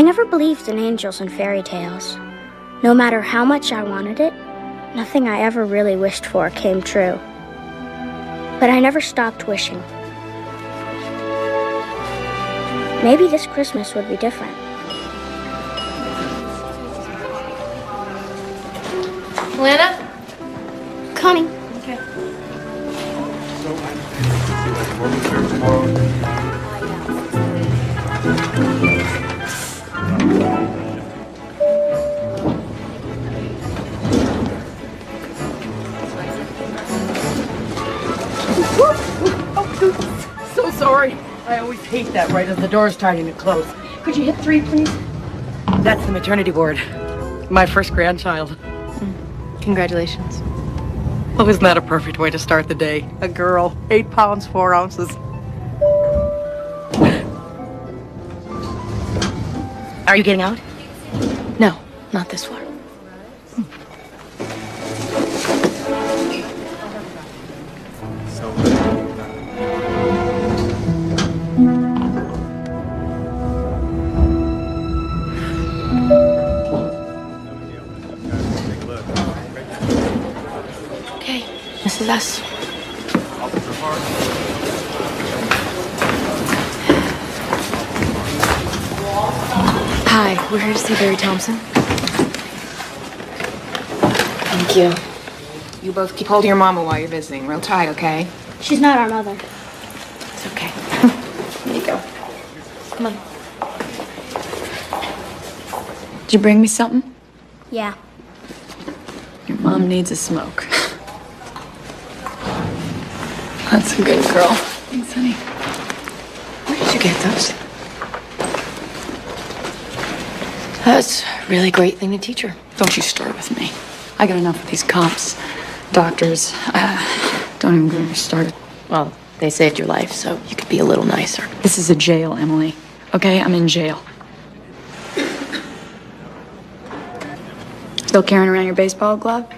I never believed in angels and fairy tales. No matter how much I wanted it, nothing I ever really wished for came true. But I never stopped wishing. Maybe this Christmas would be different. Lana? Coming. Okay. So sorry. I always hate that right as the door's starting to close. Could you hit 3, please? That's the maternity ward. My first grandchild. Congratulations. Oh, isn't that a perfect way to start the day? A girl, 8 pounds, 4 ounces. Are you getting out? No, not this far. Okay, this is us. Hi, we're here to see Barry Thompson. Thank you. You both keep hold of your mama while you're visiting. Real tight, okay? She's not our mother. It's okay. Here you go. Come on. Did you bring me something? Yeah. Your mom needs a smoke. That's a good girl. Thanks, honey. Where did you get those? That's a really great thing to teach her. Don't you start with me. I got enough of these cops, doctors. Don't even get me started. Well, they saved your life, so you could be a little nicer. This is a jail, Emily. Okay, I'm in jail. Still carrying around your baseball glove?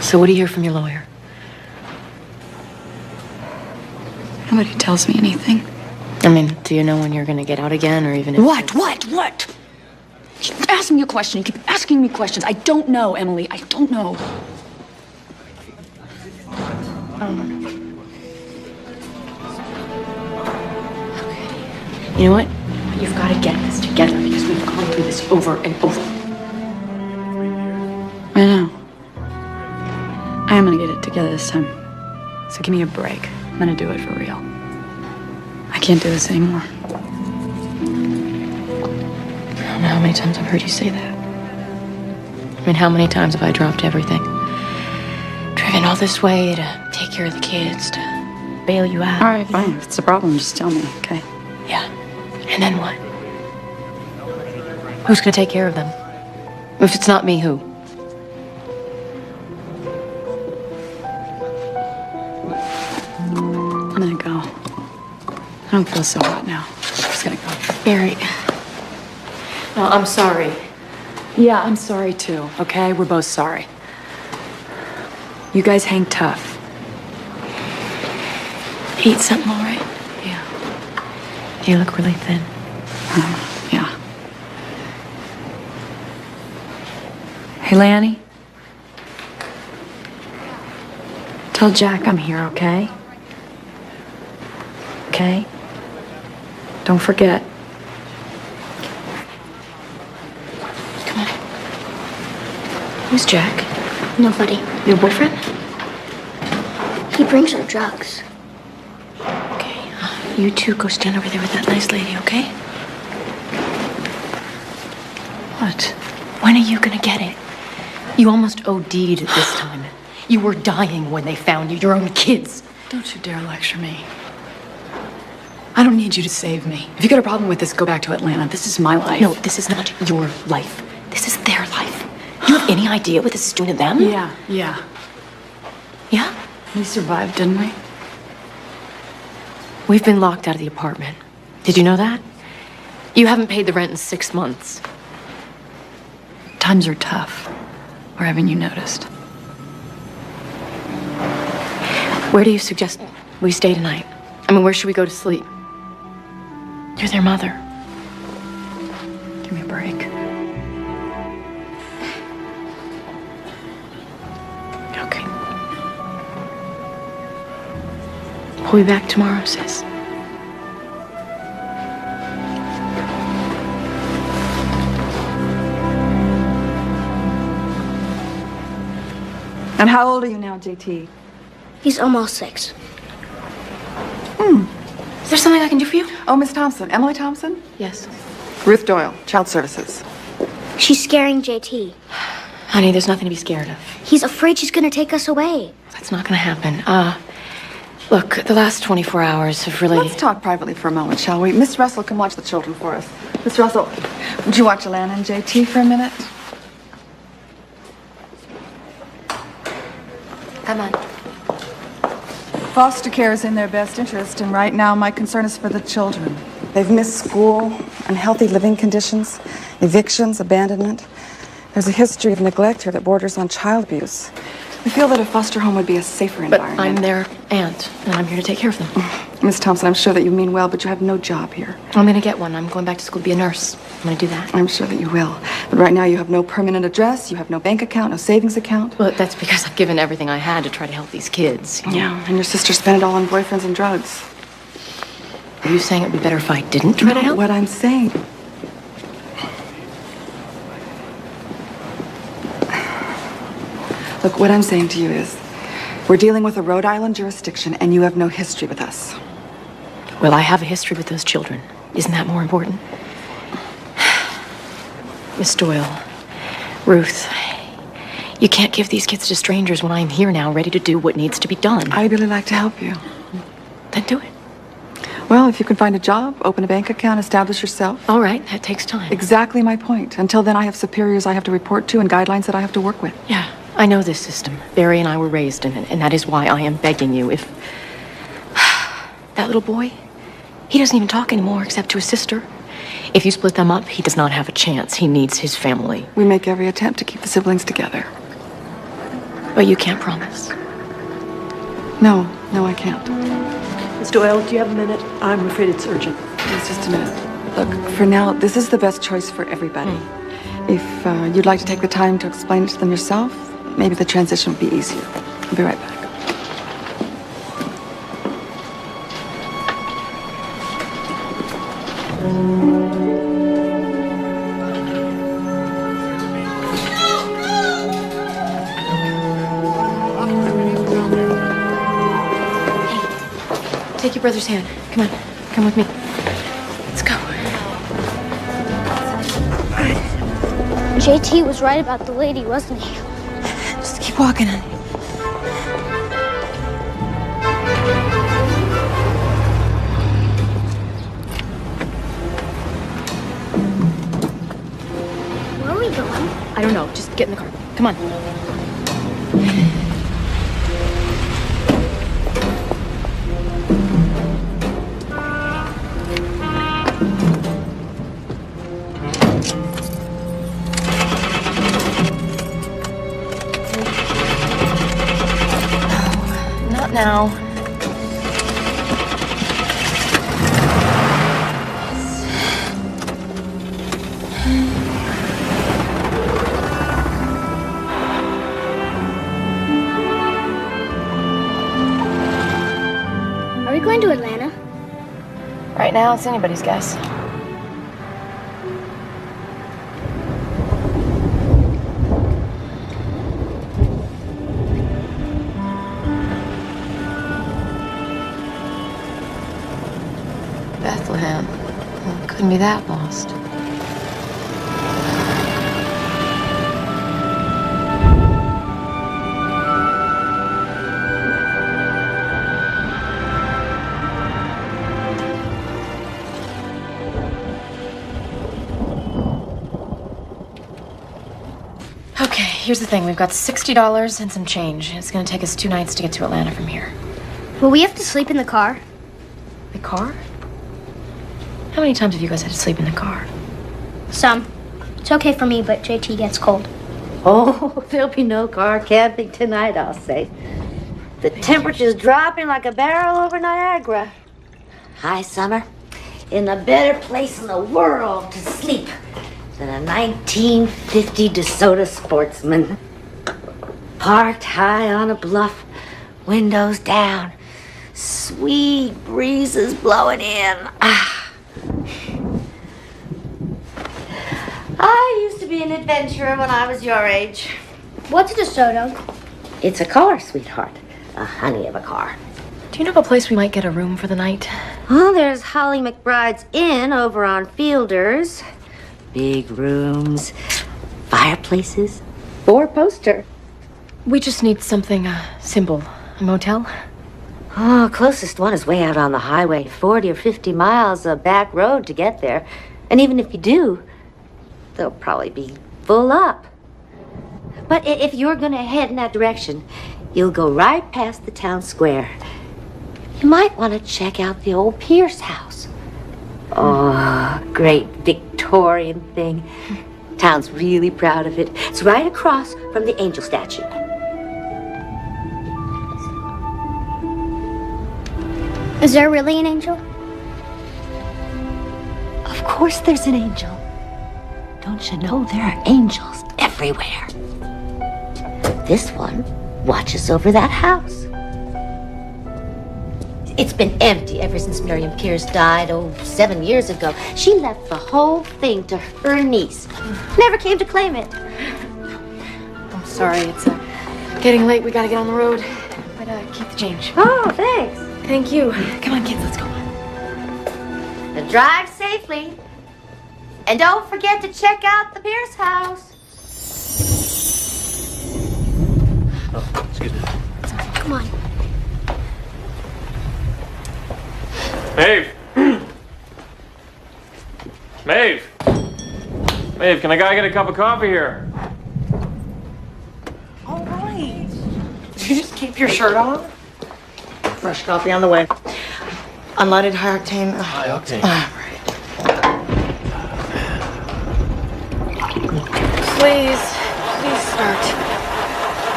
So what do you hear from your lawyer? Nobody tells me anything. I mean, do you know when you're gonna get out again, or even if... What? You keep asking me a question. You keep asking me questions. I don't know, Emily. I don't know. You know what? You've got to get this together because we've gone through this over and over. I know. I am gonna get it together this time. So give me a break. I'm gonna do it for real. I can't do this anymore. I don't know how many times I've heard you say that. I mean, how many times have I dropped everything? Driven all this way to take care of the kids, to bail you out. All right, fine. If it's a problem, just tell me, okay? Yeah. And then what? Who's gonna take care of them? If it's not me, who? I'm gonna go. I don't feel so hot now. I'm just gonna go. Barry. No, I'm sorry. Yeah, I'm sorry too, okay? We're both sorry. You guys hang tough. Eat something, all right? Yeah. You look really thin. Yeah. Hey, Lanny. Tell Jack I'm here, okay? Okay? Don't forget. Come on. Who's Jack? Nobody. Your boyfriend? He brings her drugs. Okay. You two go stand over there with that nice lady, okay? What? When are you gonna get it? You almost OD'd this time. You were dying when they found you, your own kids. Don't you dare lecture me. I don't need you to save me. If you got a problem with this, go back to Atlanta. This is my life. No, this is not your life. This is their life. Do you have any idea what this is doing to them? Yeah. Yeah? We survived, didn't we? We've been locked out of the apartment. Did you know that? You haven't paid the rent in 6 months. Times are tough. Or haven't you noticed? Where do you suggest we stay tonight? I mean, where should we go to sleep? You're their mother. Give me a break. Okay. We'll be back tomorrow, sis. And how old are you now, JT? He's almost 6. Is there something I can do for you? Oh, Miss Thompson. Emily Thompson? Yes. Ruth Doyle, Child Services. She's scaring JT. Honey, there's nothing to be scared of. He's afraid she's gonna take us away. That's not gonna happen. Look, the last 24 hours have really... Let's talk privately for a moment, shall we? Miss Russell can watch the children for us. Miss Russell, would you watch Alana and JT for a minute? Come on. Foster care is in their best interest, and right now my concern is for the children. They've missed school, unhealthy living conditions, evictions, abandonment. There's a history of neglect here that borders on child abuse. We feel that a foster home would be a safer environment. But I'm their aunt, and I'm here to take care of them. Miss Thompson, I'm sure that you mean well, but you have no job here. I'm gonna get one. I'm going back to school to be a nurse. I'm gonna do that. I'm sure that you will. But right now you have no permanent address, you have no bank account, no savings account. Well, that's because I've given everything I had to try to help these kids. Yeah, and your sister spent it all on boyfriends and drugs. Are you saying it'd be better if I didn't try to help? What I'm saying. Look, what I'm saying to you is, we're dealing with a Rhode Island jurisdiction, and you have no history with us. Well, I have a history with those children. Isn't that more important? Miss Doyle, Ruth, you can't give these kids to strangers when I'm here now, ready to do what needs to be done. I'd really like to help you. Then do it. Well, if you can find a job, open a bank account, establish yourself. All right, that takes time. Exactly my point. Until then, I have superiors I have to report to and guidelines that I have to work with. Yeah, I know this system. Barry and I were raised in it, and that is why I am begging you. If that little boy, he doesn't even talk anymore except to his sister. If you split them up, he does not have a chance. He needs his family. We make every attempt to keep the siblings together. But you can't promise. No, I can't. Miss Doyle, do you have a minute? I'm afraid it's urgent. It's just a minute. Look, for now, this is the best choice for everybody. If you'd like to take the time to explain it to them yourself, maybe the transition would be easier. I'll be right back. Take your brother's hand. Come on. Come with me. Let's go. JT was right about the lady, wasn't he? Just keep walking, honey. Where are we going? I don't know. Just get in the car. Come on. Not now. Are we going to Atlanta? Right now, it's anybody's guess. Bethlehem. Well, couldn't be that lost. Okay, here's the thing. We've got $60 and some change. It's gonna take us 2 nights to get to Atlanta from here. Will we have to sleep in the car? The car? How many times have you guys had to sleep in the car? Some. It's okay for me, but JT gets cold. Oh, there'll be no car camping tonight, I'll say. The temperature's dropping like a barrel over Niagara. Hi, Summer. In a better place in the world to sleep than a 1950 DeSoto Sportsman. Parked high on a bluff, windows down, sweet breezes blowing in. I used to be an adventurer when I was your age. What's DeSoto? It's a car, sweetheart. A honey of a car. Do you know of a place we might get a room for the night? Well, there's Holly McBride's Inn over on Fielders. Big rooms, fireplaces, 4-poster. We just need something simple. A motel? Oh, closest one is way out on the highway. 40 or 50 miles of back road to get there. And even if you do, they'll probably be full up. But if you're gonna head in that direction, you'll go right past the town square. You might want to check out the old Pierce house. Oh, great Victorian thing. Town's really proud of it. It's right across from the angel statue. Is there really an angel? Of course there's an angel. Don't you know there are angels everywhere? This one watches over that house. It's been empty ever since Miriam Pierce died, 7 years ago. She left the whole thing to her niece. Never came to claim it. I'm sorry, it's getting late. We gotta get on the road. But keep the change. Oh, thanks. Thank you. Come on, kids, let's go. Now drive safely. And don't forget to check out the Pierce house. Oh, excuse me. Come on. Maeve! Maeve! Maeve, can a guy get a cup of coffee here? All right. Did you just keep your shirt on? Fresh coffee on the way. Unleaded, high octane. High octane. Please start.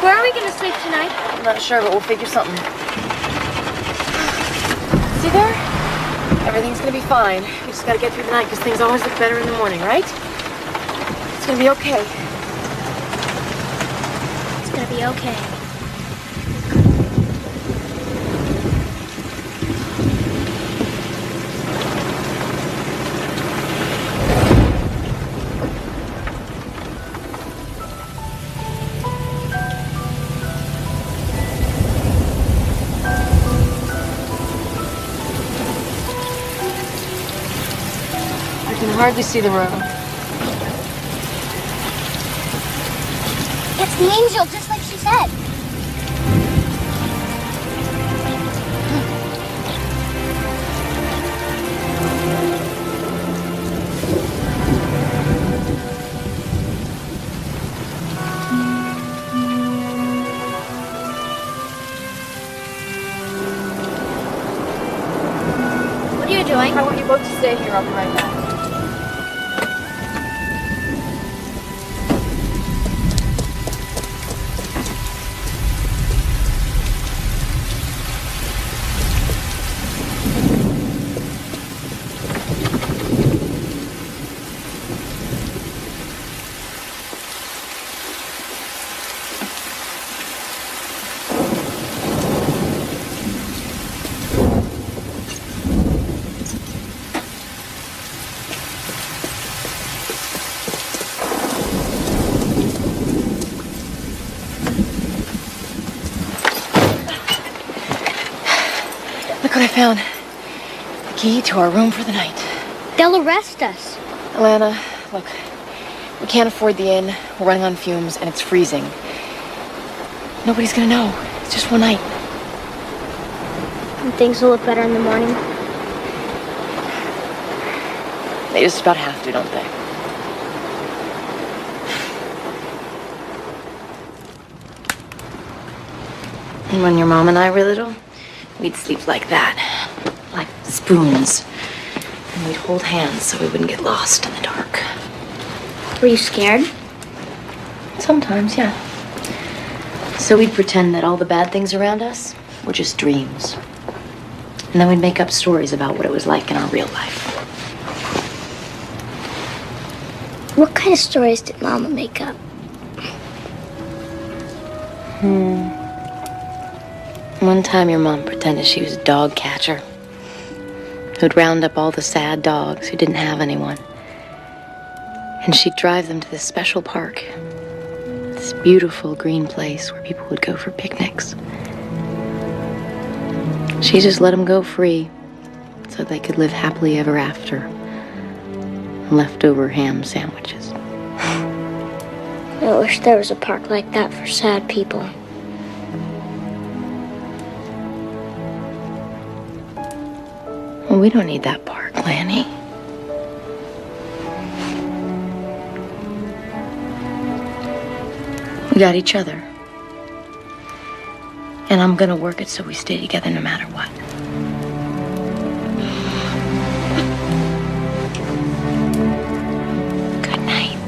Where are we gonna sleep tonight? I'm not sure, but we'll figure something. See there? Everything's gonna be fine. We just gotta get through the night because things always look better in the morning, right? It's gonna be okay. It's gonna be okay. I can hardly see the road. It's the angel, just like she said. What are you doing? I want you both to stay here. I'll be right back. Look what I found. The key to our room for the night. They'll arrest us. Alana, look. We can't afford the inn. We're running on fumes, and it's freezing. Nobody's gonna know. It's just one night. And things will look better in the morning. They just about have to, don't they? And when your mom and I were little, we'd sleep like that. Like spoons. And we'd hold hands so we wouldn't get lost in the dark. Were you scared? Sometimes, yeah. So we'd pretend that all the bad things around us were just dreams. And then we'd make up stories about what it was like in our real life. What kind of stories did Mama make up? One time your mom pretended she was a dog catcher who'd round up all the sad dogs who didn't have anyone. And she'd drive them to this special park, this beautiful green place where people would go for picnics. She just let them go free so they could live happily ever after. Leftover ham sandwiches. I wish there was a park like that for sad people. Well, we don't need that park, Lanny. We got each other. And I'm gonna work it so we stay together no matter what. Good night.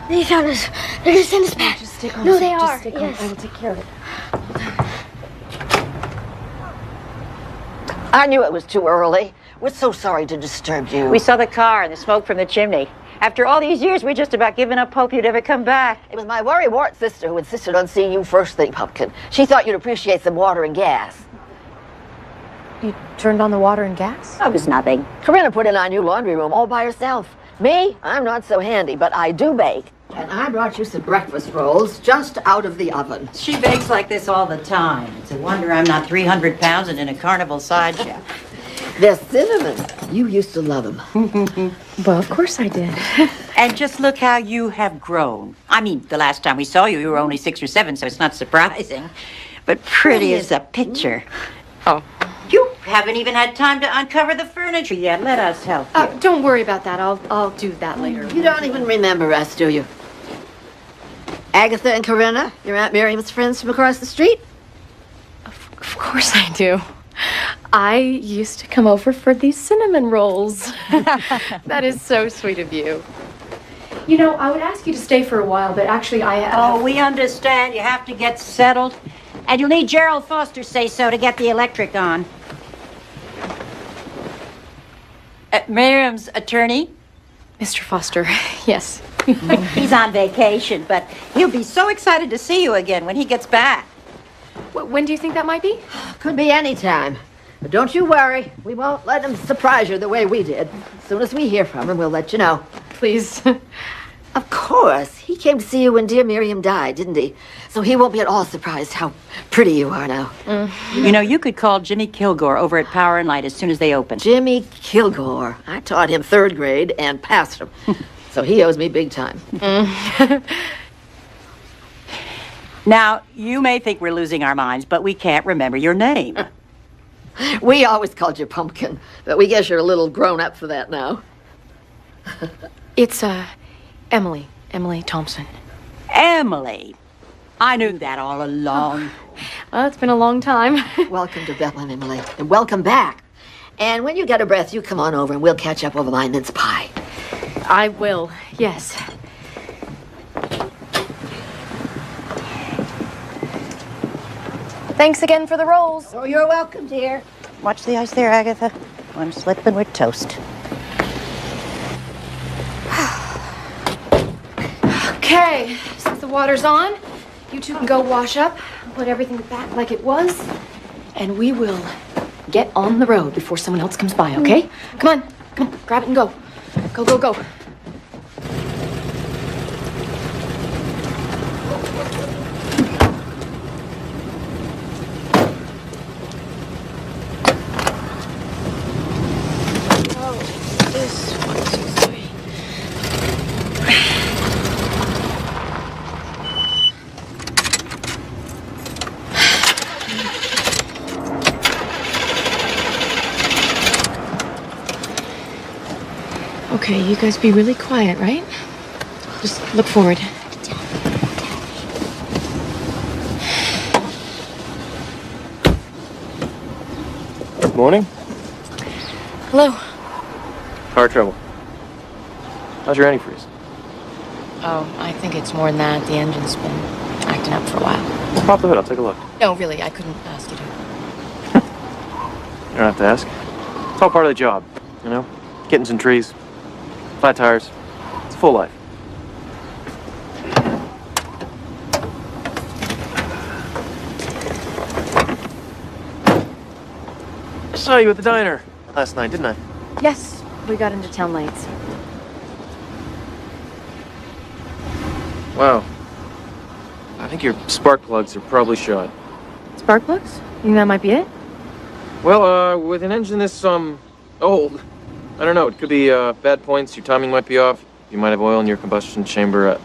They found us. They're gonna send us back. Just stay calm. No, they Just are. stay calm. Yes. I will take care of it. I knew it was too early. We're so sorry to disturb you. We saw the car and the smoke from the chimney. After all these years, we just about given up hope you'd ever come back. It was my worrywart sister who insisted on seeing you first thing, Pumpkin. She thought you'd appreciate some water and gas. You turned on the water and gas? Oh, it was nothing. Corinna put in our new laundry room all by herself. Me, I'm not so handy, but I do bake. And I brought you some breakfast rolls just out of the oven. She bakes like this all the time. It's a wonder I'm not 300 pounds and in a carnival side chef. They're cinnamon. You used to love them. Well, of course I did. And just look how you have grown. I mean, the last time we saw you, you were only 6 or 7, so it's not surprising. But pretty as a picture. Oh. You haven't even had time to uncover the furniture yet. Let us help you. Don't worry about that. I'll do that later. You don't even remember us, do you? Agatha and Corinna, your Aunt Miriam's friends from across the street? Of course I do. I used to come over for these cinnamon rolls. That is so sweet of you. You know, I would ask you to stay for a while, but actually Oh, we understand. You have to get settled. And you'll need Gerald Foster's say-so to get the electric on. Miriam's attorney? Mr. Foster, yes. He's on vacation, but he'll be so excited to see you again when he gets back. When do you think that might be? Could be any time. But don't you worry. We won't let him surprise you the way we did. As soon as we hear from him, we'll let you know. Please. Of course. He came to see you when dear Miriam died, didn't he? So he won't be at all surprised how pretty you are now. You know, you could call Jimmy Kilgore over at Power and Light as soon as they open. Jimmy Kilgore. I taught him 3rd grade and passed him. So he owes me big time. Now, you may think we're losing our minds, but we can't remember your name. We always called you Pumpkin, but we guess you're a little grown up for that now. It's, Emily. Emily Thompson. Emily. I knew that all along. Well, it's been a long time. Welcome to Bethlehem, Emily, and welcome back. And when you get a breath, you come on over and we'll catch up over my mince pie. I will, yes. Thanks again for the rolls. Oh, you're welcome, dear. Watch the ice there, Agatha. I'm slipping with toast. Okay, since the water's on, you two can go wash up, put everything back like it was, and we will get on the road before someone else comes by, okay? Come on, grab it and go. Go, go, go. Okay, you guys be really quiet, right? Just look forward. Good morning. Hello. Car trouble. How's your antifreeze? Oh, I think it's more than that. The engine's been acting up for a while. Pop the hood, I'll take a look. No, really, I couldn't ask you to. You don't have to ask. It's all part of the job, you know? Kittens and trees, flat tires. It's a full life. I saw you at the diner last night, didn't I? Yes, we got into town late. Wow. I think your spark plugs are probably shot. Spark plugs? You think that might be it? Well, with an engine this, old, I don't know, it could be, bad points, your timing might be off, you might have oil in your combustion chamber,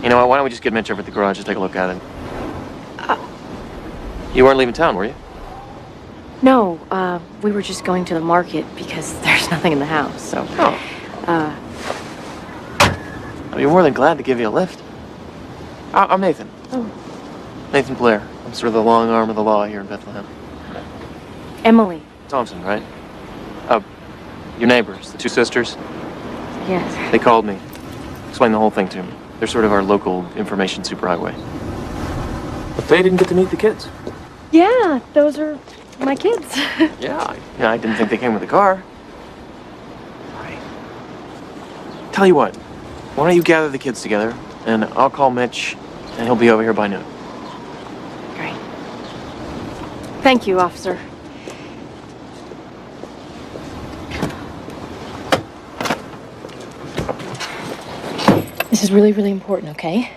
You know what, why don't we just get Mitch over at the garage and take a look at it? You weren't leaving town, were you? No, we were just going to the market because there's nothing in the house, so... Oh. I'd be more than glad to give you a lift. I'm Nathan. Oh. Nathan Blair. I'm sort of the long arm of the law here in Bethlehem. Emily. Thompson, right? Your neighbors, the two sisters. Yes. They called me. Explained the whole thing to me. They're sort of our local information superhighway. But they didn't get to meet the kids. Yeah, those are my kids. Yeah, I didn't think they came with a car. Tell you what, why don't you gather the kids together, and I'll call Mitch, and he'll be over here by noon. Great. Thank you, officer. This is really, really important, okay?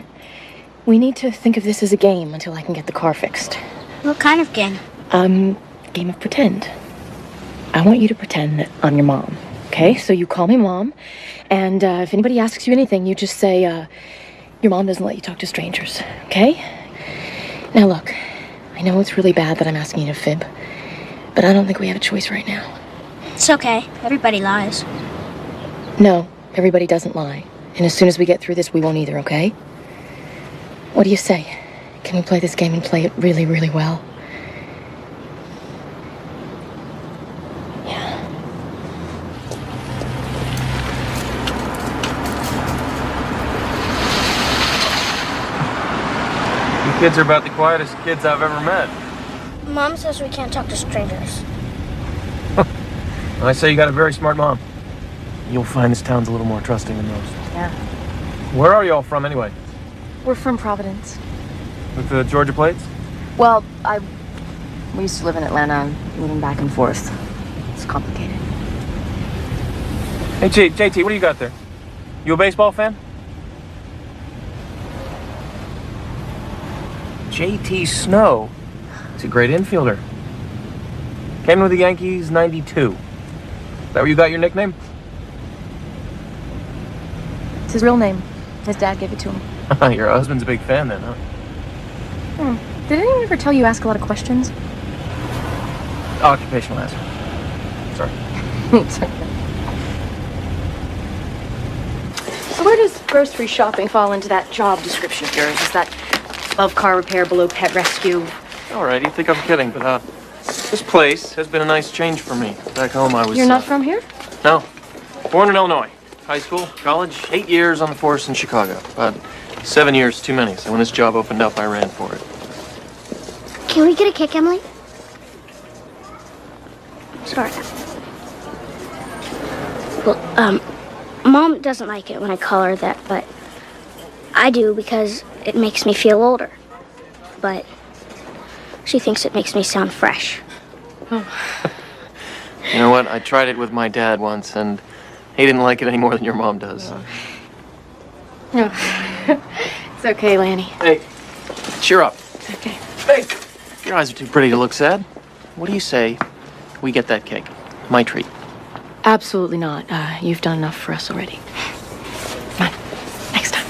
We need to think of this as a game until I can get the car fixed. What kind of game? Game of pretend. I want you to pretend that I'm your mom, okay? So you call me Mom, and if anybody asks you anything, you just say, your mom doesn't let you talk to strangers, okay? Now look, I know it's really bad that I'm asking you to fib, but I don't think we have a choice right now. It's okay. Everybody lies. No, everybody doesn't lie. And as soon as we get through this, we won't either, okay? What do you say? Can we play this game and play it really, really well? Yeah. You kids are about the quietest kids I've ever met. Mom says we can't talk to strangers. I say you got a very smart mom. You'll find this town's a little more trusting than most. Yeah. Where are you all from, anyway? We're from Providence. With the Georgia plates? Well, we used to live in Atlanta, moving back and forth. It's complicated. Hey, JT, what do you got there? You a baseball fan? JT Snow. He's a great infielder. Came with the Yankees, 92. Is that where you got your nickname? It's his real name. His dad gave it to him. Your husband's a big fan then, huh? Did anyone ever tell you ask a lot of questions? Occupational hazard. Sorry. It's okay. So where does grocery shopping fall into that job description of yours? Is that above car repair, below pet rescue? All right, you think I'm kidding, but this place has been a nice change for me. Back home I was... You're not from here? No. Born in Illinois. High school, college, 8 years on the force in Chicago. About 7 years too many, so when this job opened up, I ran for it. Can we get a kick, Emily? Sorry. Well, Mom doesn't like it when I call her that, but I do because it makes me feel older. But she thinks it makes me sound fresh. Oh. You know what? I tried it with my dad once, and he didn't like it any more than your mom does. No. It's okay, Lanny. Hey, cheer up. Okay. Hey, your eyes are too pretty to look sad. What do you say we get that cake? My treat. Absolutely not. You've done enough for us already. Come on. Next time.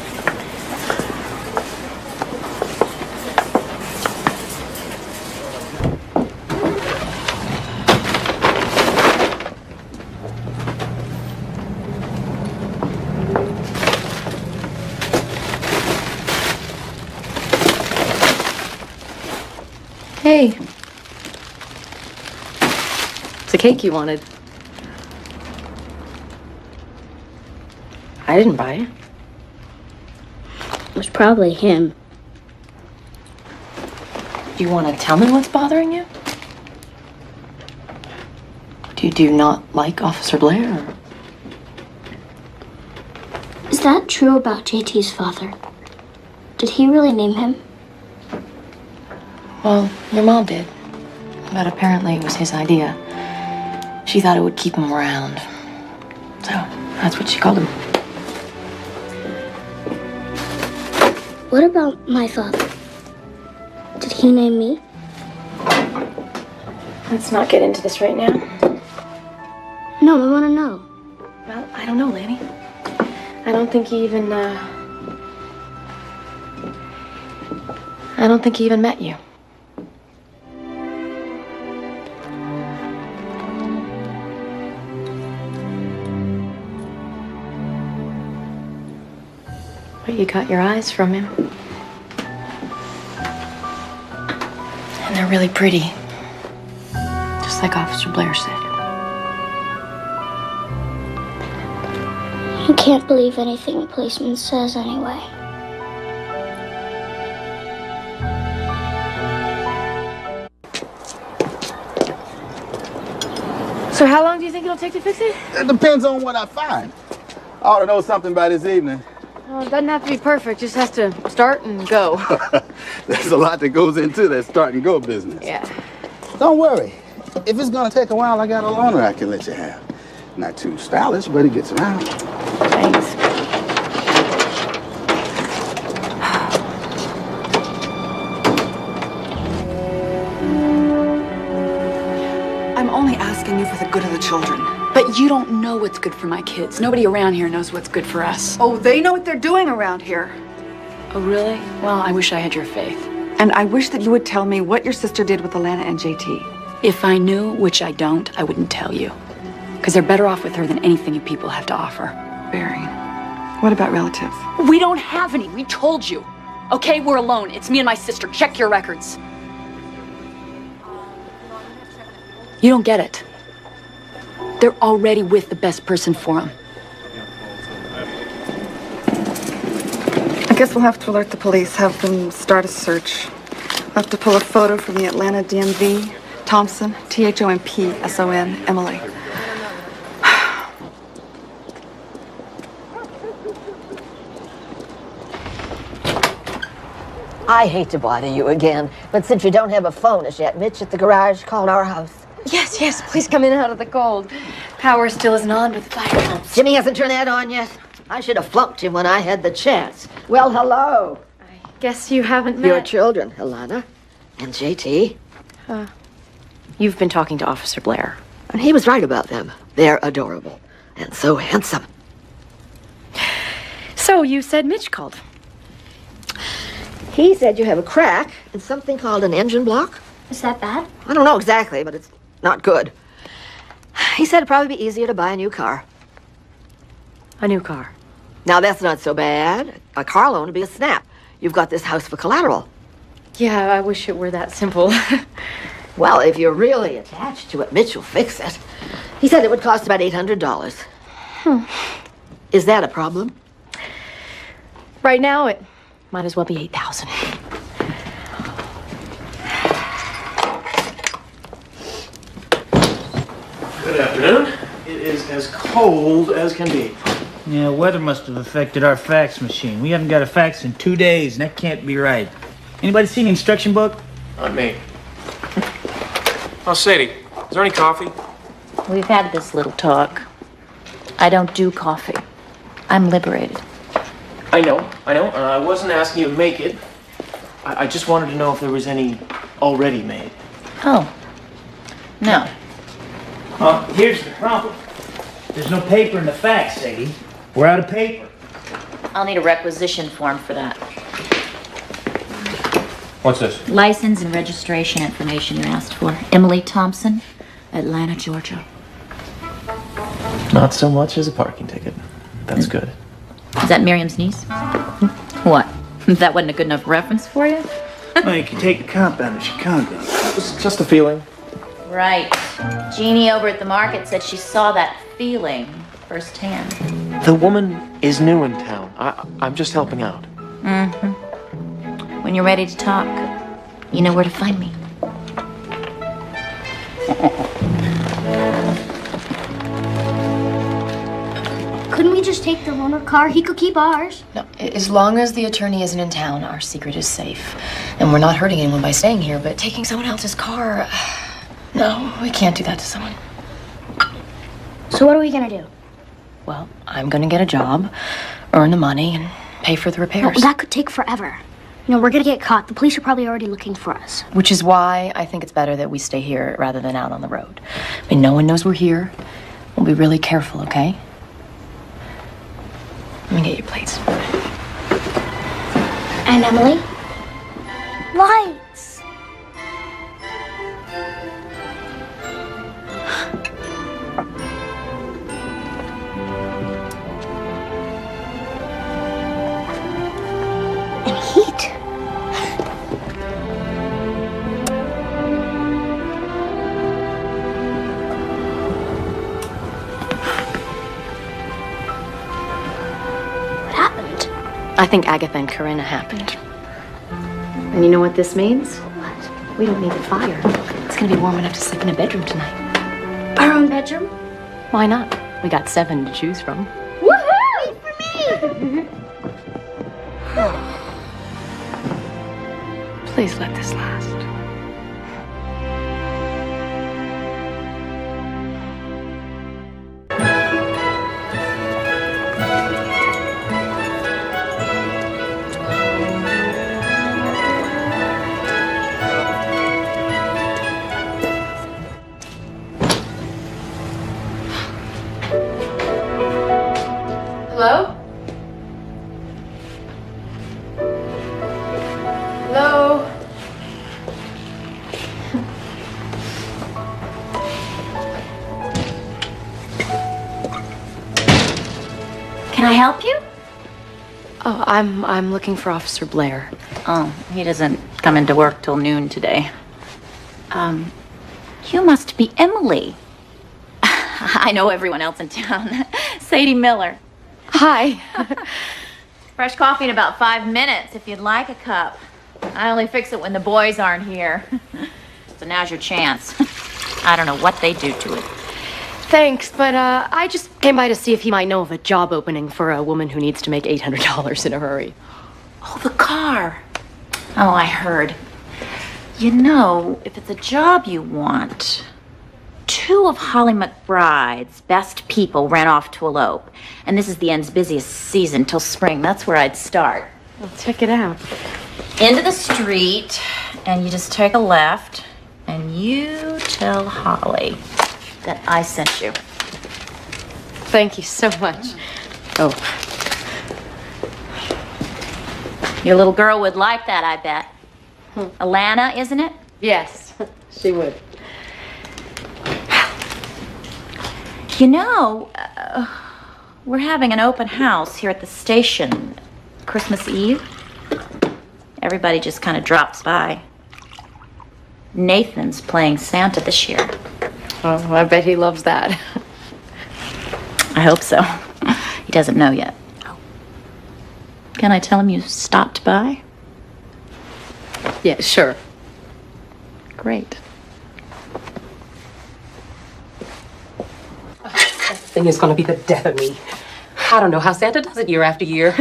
Hey. It's a cake you wanted. I didn't buy it. It was probably him. Do you want to tell me what's bothering you? Do you not like Officer Blair? Or? Is that true about JT's father? Did he really name him? Well, your mom did. But apparently it was his idea. She thought it would keep him around. So, that's what she called him. What about my father? Did he name me? Let's not get into this right now. No, I want to know. Well, I don't know, Lanny. I don't think he even met you. But you got your eyes from him. And they're really pretty. Just like Officer Blair said. I can't believe anything a policeman says anyway. So how long do you think it'll take to fix it? It depends on what I find. I ought to know something by this evening. Well, it doesn't have to be perfect. Just has to start and go. There's a lot that goes into that start and go business. Yeah. Don't worry. If it's gonna take a while, I got a loaner I can let you have. Not too stylish, but he gets around. Thanks. I'm only asking you for the good of the children. But you don't know what's good for my kids. Nobody around here knows what's good for us. Oh, they know what they're doing around here. Oh, really? Well, I wish I had your faith. And I wish that you would tell me what your sister did with Alana and JT. If I knew, which I don't, I wouldn't tell you. Because they're better off with her than anything you people have to offer. Barry, what about relatives? We don't have any. We told you. Okay, we're alone. It's me and my sister. Check your records. You don't get it. They're already with the best person for them. I guess we'll have to alert the police, have them start a search. We'll have to pull a photo from the Atlanta DMV. Thompson, Thompson, Emily. I hate to bother you again, but since you don't have a phone as yet, Mitch at the garage called our house. Yes, please come in out of the cold. Power still isn't on with the fire pumps. Jimmy hasn't turned that on yet. I should have flunked him when I had the chance. Well, hello. I guess you haven't met Your children, Alana and JT. You've been talking to Officer Blair. And he was right about them. They're adorable and so handsome. So you said Mitch called. He said you have a crack in something called an engine block. Is that bad? I don't know exactly, but it's not good. He said it'd probably be easier to buy a new car. A new car. Now, that's not so bad. A car loan would be a snap. You've got this house for collateral. Yeah, I wish it were that simple. Well, if you're really attached to it, Mitch will fix it. He said it would cost about $800. Is that a problem? Right now, it might as well be 8,000. Good afternoon. It is as cold as can be. Yeah, weather must have affected our fax machine. We haven't got a fax in 2 days, and that can't be right. Anybody seen the instruction book? Not me. Oh, Sadie, is there any coffee? We've had this little talk. I don't do coffee. I'm liberated. I know. I wasn't asking you to make it. I just wanted to know if there was any already made. Oh. No. Here's the problem. There's no paper in the fax, Sadie. We're out of paper. I'll need a requisition form for that. What's this? License and registration information you asked for. Emily Thompson, Atlanta, Georgia. Not so much as a parking ticket. That's good. Is that Miriam's niece? What? That wasn't a good enough reference for you? Well, you can take the comp out of Chicago. It was just a feeling. Right. Jeannie over at the market said she saw that feeling firsthand. The woman is new in town. I'm just helping out. Mm-hmm. When you're ready to talk, you know where to find me. Couldn't we just take the loaner car? He could keep ours. No, as long as the attorney isn't in town, our secret is safe. And we're not hurting anyone by staying here, but taking someone else's car... No, we can't do that to someone. So what are we gonna do? Well, I'm gonna get a job, earn the money, and pay for the repairs. No, that could take forever. You know, we're gonna get caught. The police are probably already looking for us. Which is why I think it's better that we stay here rather than out on the road. I mean, no one knows we're here. We'll be really careful, okay? Let me get your plates. And Emily? Lights! And heat. I think Agatha and Corinna happened. And you know what this means? What? We don't need the fire. It's gonna be warm enough to sleep in a bedroom tonight. Our own bedroom? Why not? We got 7 to choose from. Woohoo! For me! Please let this last. Hello? Hello? Can I help you? Oh, I'm looking for Officer Blair. Oh, he doesn't come into work till noon today. You must be Emily. I know everyone else in town. Sadie Miller. Hi. Fresh coffee in about 5 minutes if you'd like a cup. I only fix it when the boys aren't here. So now's your chance. I don't know what they do to it. Thanks, but I just came by to see if he might know of a job opening for a woman who needs to make $800 in a hurry. Oh, the car. Oh, I heard. You know, if it's a job you want, 2 of Holly McBride's best people ran off to elope. And this is the end's busiest season till spring. That's where I'd start. Well, check it out. Into the street, and you just take a left, and you tell Holly that I sent you. Thank you so much. Oh. Your little girl would like that, I bet. Alana, isn't it? Yes, she would. You know, we're having an open house here at the station Christmas Eve. Everybody just kind of drops by. Nathan's playing Santa this year. Oh, I bet he loves that. I hope so. He doesn't know yet. Can I tell him you stopped by? Yeah, sure. Great. That thing is going to be the death of me. I don't know how Santa does it year after year.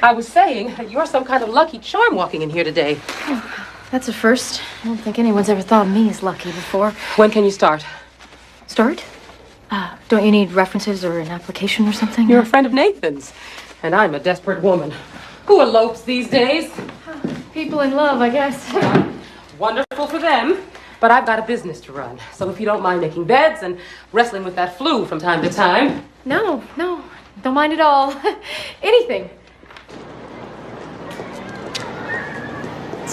I was saying that you're some kind of lucky charm walking in here today. Oh, that's a first. I don't think anyone's ever thought of me as lucky before. When can you start? Start? Don't you need references or an application or something? You're a friend of Nathan's, and I'm a desperate woman. Who elopes these days? People in love, I guess. Wonderful for them, but I've got a business to run. So if you don't mind making beds and wrestling with that flu from time to time. No, don't mind at all. Anything.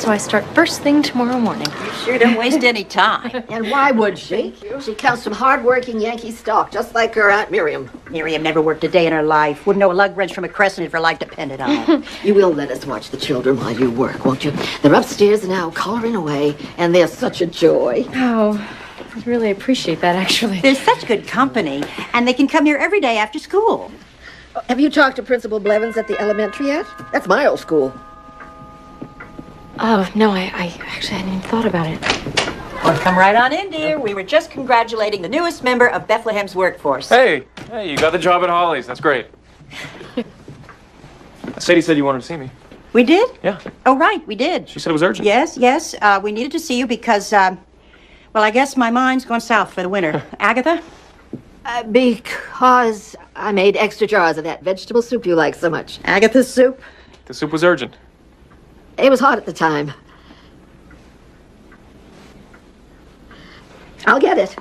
so I start first thing tomorrow morning. You sure don't waste any time. And why would she? She comes from hard-working Yankee stock, just like her Aunt Miriam. Miriam never worked a day in her life. Wouldn't know a lug wrench from a crescent if her life depended on it. You will let us watch the children while you work, won't you? They're upstairs now, coloring away, and they're such a joy. Oh, I really appreciate that, actually. They're such good company, and they can come here every day after school. Have you talked to Principal Blevins at the elementary yet? That's my old school. Oh, no, I actually hadn't even thought about it. Well, come right on in, dear. We were just congratulating the newest member of Bethlehem's workforce. Hey, you got the job at Holly's. That's great. Sadie said you wanted to see me. We did? Yeah. Oh, right, we did. She said it was urgent. Yes. We needed to see you because, well, I guess my mind's going south for the winter. Agatha? Because I made extra jars of that vegetable soup you like so much. Agatha's soup? The soup was urgent. It was hot at the time. I'll get it.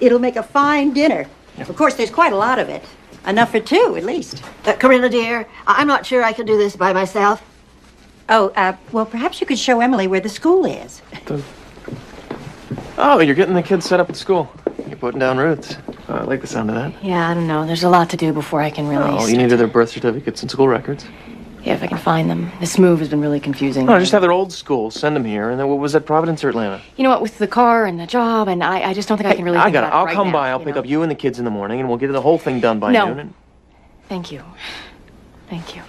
It'll make a fine dinner. Of course, there's quite a lot of it. Enough for two, at least. Corinna, dear, I'm not sure I can do this by myself. Oh, well, perhaps you could show Emily where the school is. Oh, you're getting the kids set up at school. You're putting down roots. I like the sound of that. Yeah, I don't know. There's a lot to do before I can really... Oh, you needed their birth certificates and school records. Yeah, if I can find them. This move has been really confusing. No, just have their old school. Send them here. And then what was that, Providence or Atlanta? You know what, with the car and the job, and I just don't think I can really I think got it. about I'll right come now, by. I'll you pick know? up you and the kids in the morning, and we'll get the whole thing done by noon. And... Thank you. Thank you.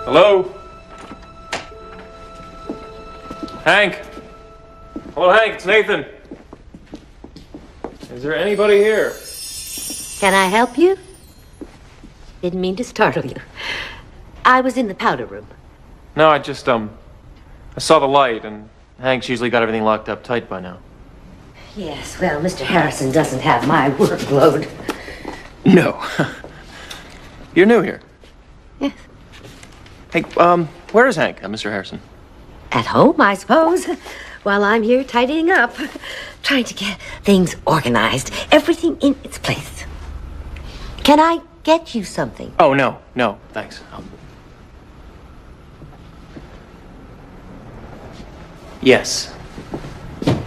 Hello? Hank? Hello, Hank, it's Nathan. Is there anybody here? Can I help you? Didn't mean to startle you. I was in the powder room. No, I just, I saw the light, and Hank's usually got everything locked up tight by now. Yes, well, Mr. Harrison doesn't have my workload. No. You're new here. Yes. Hey, where is Hank, Mr. Harrison? At home, I suppose, while I'm here tidying up, trying to get things organized, everything in its place. Can I get you something? Oh, no, thanks. Yes.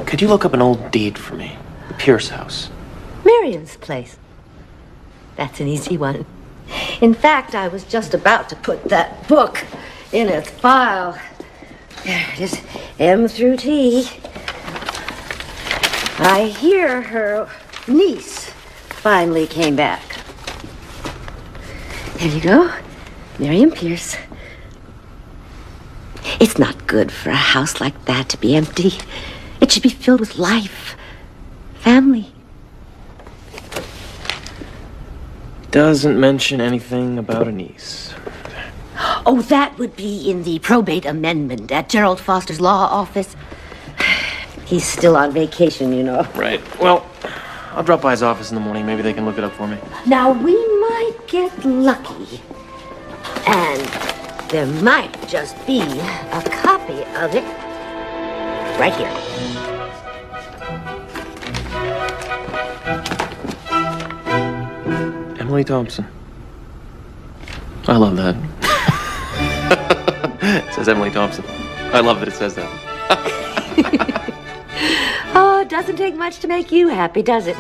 Could you look up an old deed for me? Pierce House. Miriam's place. That's an easy one. In fact, I was just about to put that book in its file. There it is, M through T. I hear her niece finally came back. There you go, Miriam Pierce. It's not good for a house like that to be empty. It should be filled with life, family. Doesn't mention anything about a niece. Oh, that would be in the probate amendment at Gerald Foster's law office. He's still on vacation, you know. Right. Well, I'll drop by his office in the morning. Maybe they can look it up for me. Now, we might get lucky. And there might just be a copy of it right here. Emily Thompson. I love that. It says Emily Thompson. I love that it says that. Oh, it doesn't take much to make you happy, does it?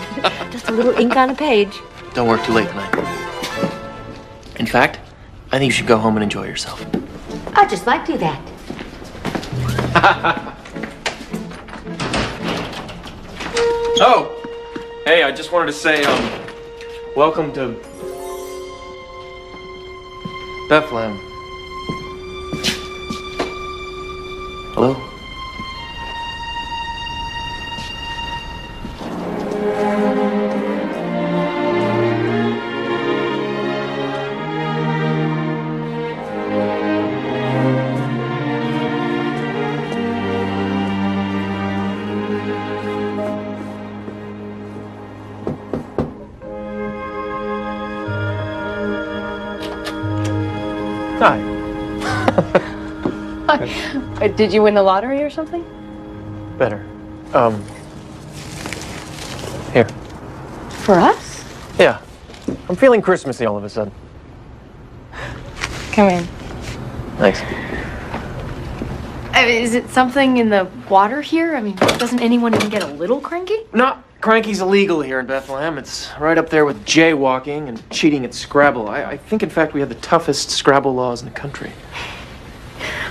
Just a little ink on a page. Don't work too late tonight. In fact, I think you should go home and enjoy yourself. I'd just like to do that. Oh! Hey, I just wanted to say, welcome to Bethlehem. Hello? Hi. Did you win the lottery or something? Better. Here. For us? Yeah. I'm feeling Christmassy all of a sudden. Come in. Thanks. Is it something in the water here? I mean, doesn't anyone even get a little cranky? No, cranky's illegal here in Bethlehem. It's right up there with jaywalking and cheating at Scrabble. I think, in fact, we have the toughest Scrabble laws in the country.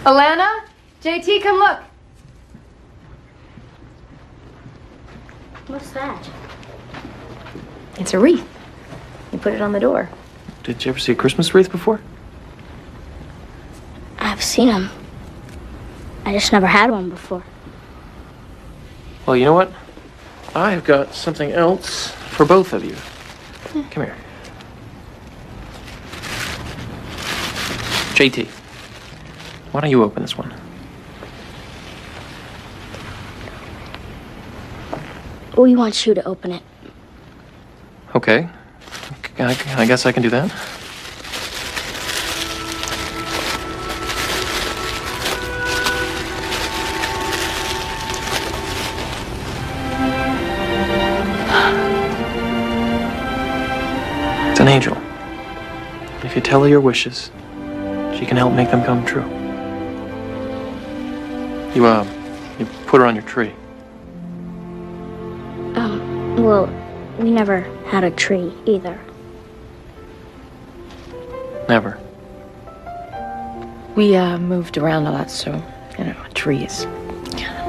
Alana? JT, come look. What's that? It's a wreath. You put it on the door. Did you ever see a Christmas wreath before? I've seen them. I just never had one before. Well, you know what? I've got something else for both of you. Come here. JT, why don't you open this one? We want you to open it. Okay. I guess I can do that. It's an angel. If you tell her your wishes, she can help make them come true. You put her on your tree. Well, we never had a tree either. Never. We moved around a lot, so, trees. Yeah.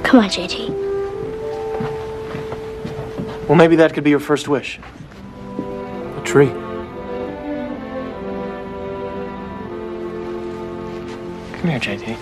Come on, JT. Well, maybe that could be your first wish. A tree. Come here, JT.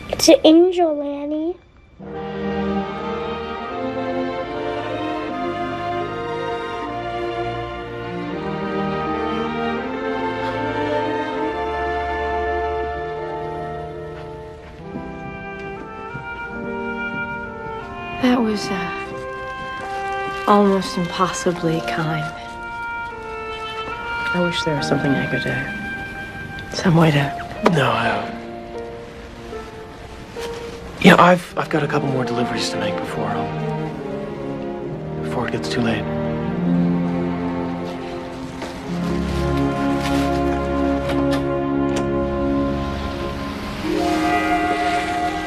It's an angel, Lanny. That was, almost impossibly kind. I wish there was something I could, some way to... No, yeah, I've got a couple more deliveries to make before it gets too late.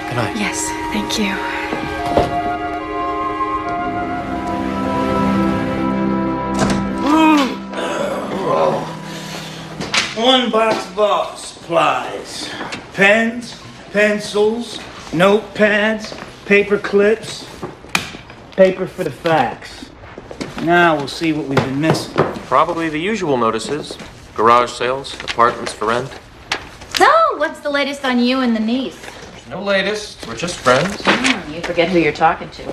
Good night. Yes, thank you. One box of office supplies. Pens, pencils, notepads, paper clips, paper for the fax. Now we'll see what we've been missing. Probably the usual notices. Garage sales, apartments for rent. So, what's the latest on you and the niece? No latest. We're just friends. You forget who you're talking to.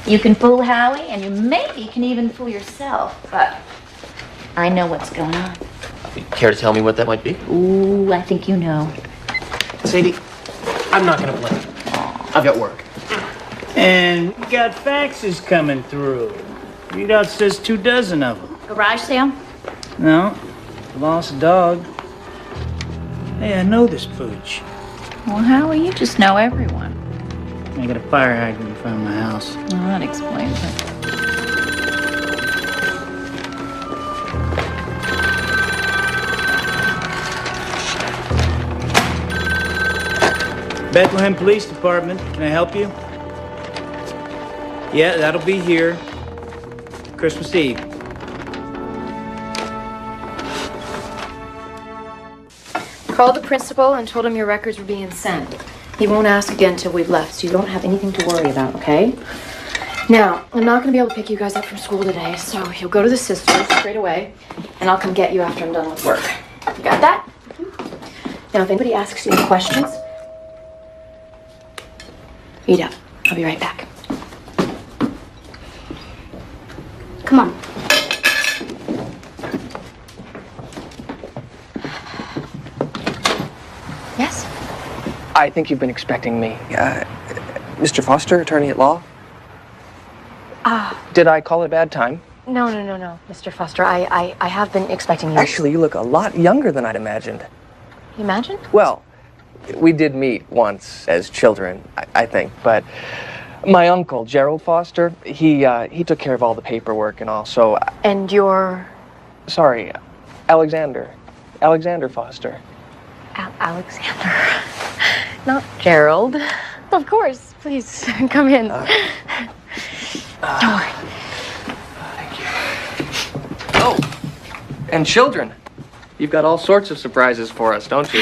You can fool Howie, and you maybe can even fool yourself, but I know what's going on. Care to tell me what that might be? Ooh, I think you know. Sadie, I'm not gonna play. I've got work. And we got faxes coming through. Readout says 24 of them. Garage sale? No, lost dog. Hey, I know this pooch. Well, Howie, you just know everyone. I got a fire hydrant in front of my house. Well, that explains it. Bethlehem Police Department, can I help you? Yeah, that'll be here. Christmas Eve. Called the principal and told him your records were being sent. He won't ask again till we've left, so you don't have anything to worry about, okay? Now, I'm not going to be able to pick you guys up from school today, so you'll go to the sisters straight away, and I'll come get you after I'm done with work. You got that? Now, if anybody asks you any questions, eat up. I'll be right back. Yes? I think you've been expecting me. Mr. Foster, attorney at law? Did I call it a bad time? No, Mr. Foster. I have been expecting you. Actually, you look a lot younger than I'd imagined. You imagine? Well, we did meet once as children, I think, but my uncle, Gerald Foster, he took care of all the paperwork and all, so... And you're... Sorry, Alexander Foster. Alexander. Not Gerald. Of course. Please, come in. Don't worry. Thank you. Oh, and children. You've got all sorts of surprises for us, don't you?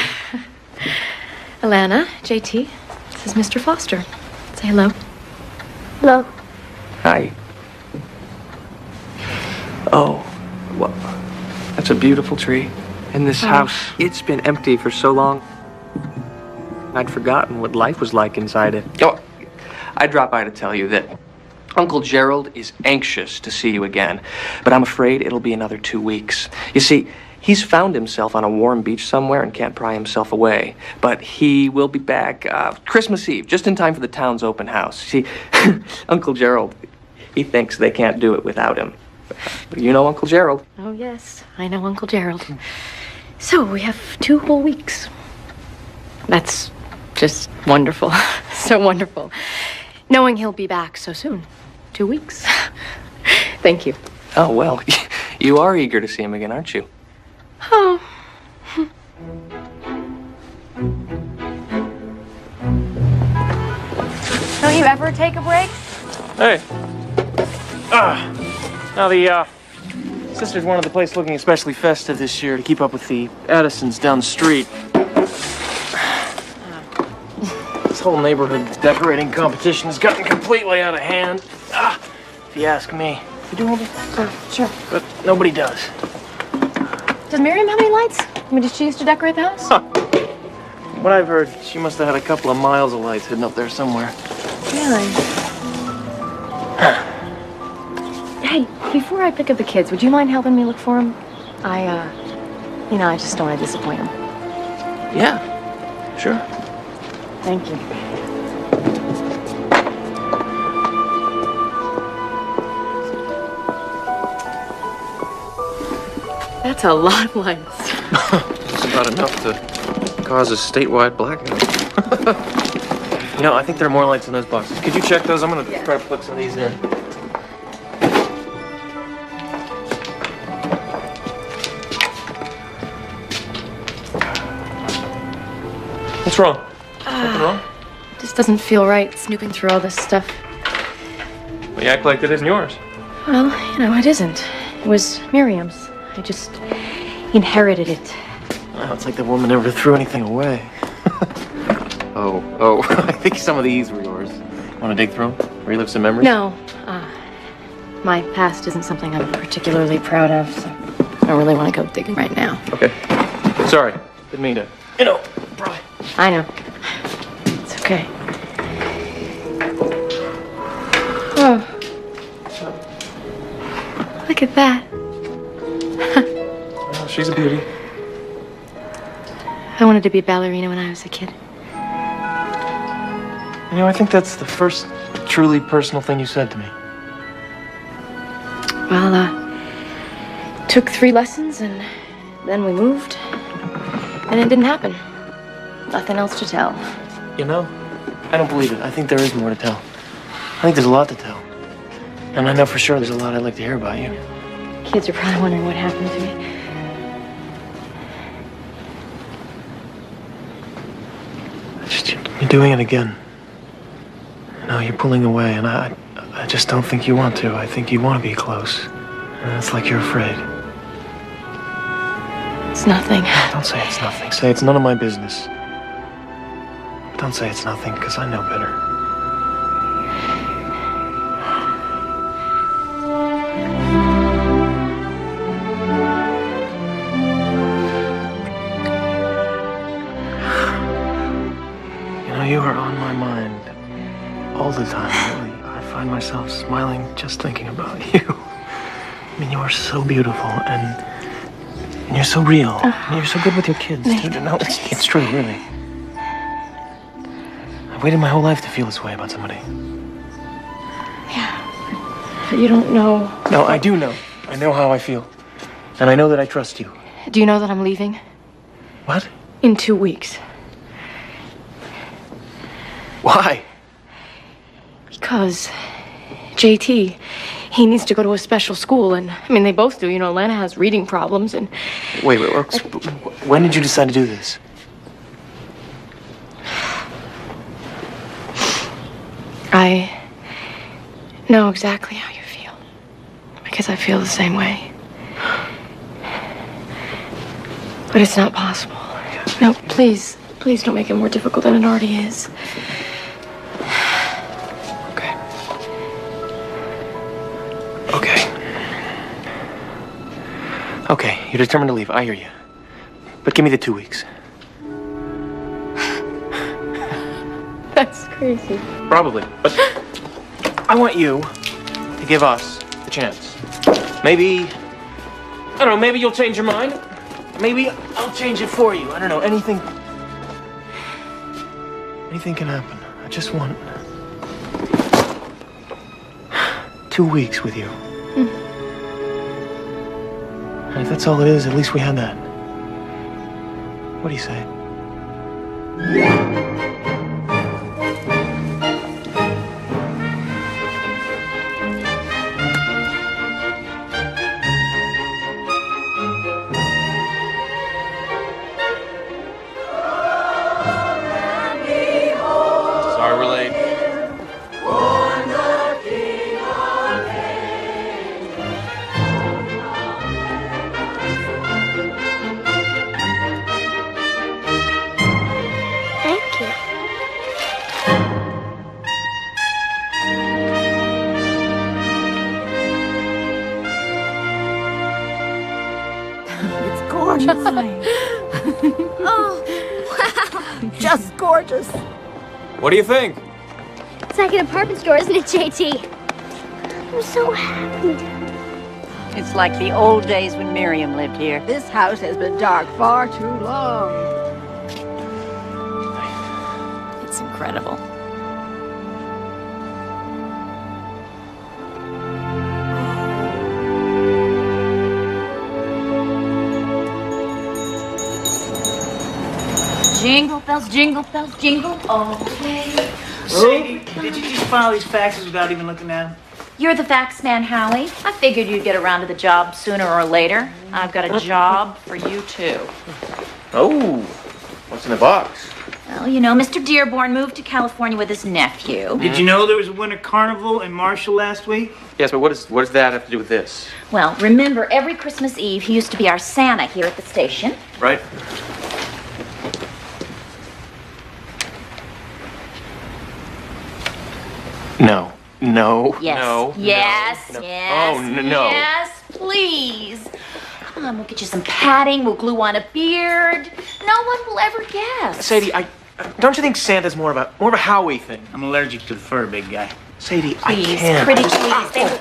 Alana, JT, this is Mr. Foster. Say hello. Hello. Hi. Oh, well, that's a beautiful tree. And this house, it's been empty for so long. I'd forgotten what life was like inside it. Oh, I dropped by to tell you that Uncle Gerald is anxious to see you again, but I'm afraid it'll be another 2 weeks. You see, he's found himself on a warm beach somewhere and can't pry himself away. But he will be back Christmas Eve, just in time for the town's open house. See, Uncle Gerald, he thinks they can't do it without him. You know Uncle Gerald. Oh, yes, I know Uncle Gerald. So, we have 2 whole weeks. That's just wonderful. So wonderful. Knowing he'll be back so soon. 2 weeks. Thank you. Oh, well, you are eager to see him again, aren't you? Oh. Don't you ever take a break? Hey. Now the sisters wanted the place looking especially festive this year to keep up with the Addisons down the street. This whole neighborhood decorating competition has gotten completely out of hand. If you ask me. You do all this? Sure. But nobody does. Does Miriam have any lights? I mean, did she used to decorate the house? What I've heard, she must have had a couple of miles of lights hidden up there somewhere. Really? Hey, before I pick up the kids, would you mind helping me look for them? I just don't want to disappoint them. Yeah, sure. Thank you. That's a lot of lights. It's about enough to cause a statewide blackout. You know, I think there are more lights in those boxes. Could you check those? I'm gonna try to plug some of these in. What's wrong? Something wrong? Just doesn't feel right snooping through all this stuff. Well, you act like it isn't yours. Well, it isn't. It was Miriam's. I just inherited it. Well, it's like the woman never threw anything away. Oh, I think some of these were yours. Want to dig through them? Relive some memories? No. My past isn't something I'm particularly proud of, so I don't really want to go digging right now. Okay. Sorry. Didn't mean to. Pry. I know. It's okay. Oh. Look at that. Well, she's a beauty. I wanted to be a ballerina when I was a kid. You know, I think that's the first truly personal thing you said to me. Well, took 3 lessons and then we moved. And it didn't happen. Nothing else to tell. You know, I don't believe it. I think there is more to tell. I think there's a lot to tell. And I know for sure there's a lot I'd like to hear about you. Kids are probably wondering what happened to me. You're doing it again. No, you're pulling away, and I just don't think you want to. I think you want to be close. And it's like you're afraid. It's nothing. Don't say it's nothing. Say it's none of my business. Don't say it's nothing, because I know better. You know, you are on my mind all the time, really. I find myself smiling just thinking about you. I mean, you are so beautiful, and you're so real. And you're so good with your kids, too. No, it's true, really. I've waited my whole life to feel this way about somebody. But you don't know. No, I do know. I know how I feel. And I know that I trust you. Do you know that I'm leaving? What? In 2 weeks. Why? Because JT, he needs to go to a special school, and I mean, they both do. You know, Lana has reading problems, and... Wait, when did you decide to do this? I know exactly how you feel. Because I feel the same way. But it's not possible. No, please don't make it more difficult than it already is. Okay, you're determined to leave. I hear you. But give me the 2 weeks. That's crazy. Probably. But I want you to give us the chance. Maybe, I don't know, maybe you'll change your mind. Maybe I'll change it for you. I don't know, anything can happen. I just want 2 weeks with you. And if that's all it is, at least we had that. What do you say? Sorry we're late. Thank you. It's gorgeous. Oh, wow. Just gorgeous. What do you think? It's like an apartment store, isn't it, JT? I'm so happy. It's like the old days when Miriam lived here. This house has been dark far too long. It's incredible. Jingle bells, jingle all the way. Sadie, did you just file these faxes without even looking at them? You're the fax man, Howie. I figured you'd get around to the job sooner or later. I've got a job for you, too. Oh, what's in the box? Well, you know, Mr. Dearborn moved to California with his nephew. Did you know there was a winter carnival in Marshall last week? Yes, but what does that have to do with this? Well, remember, every Christmas Eve, he used to be our Santa here at the station. Right? No. Yes. No. Yes. No. Yes. Oh, no. Yes, please. Come on, we'll get you some padding. We'll glue on a beard. No one will ever guess. Sadie, don't you think Santa's more of a Howie thing? I'm allergic to the fur, big guy. Sadie, Please, I can't. pretty please.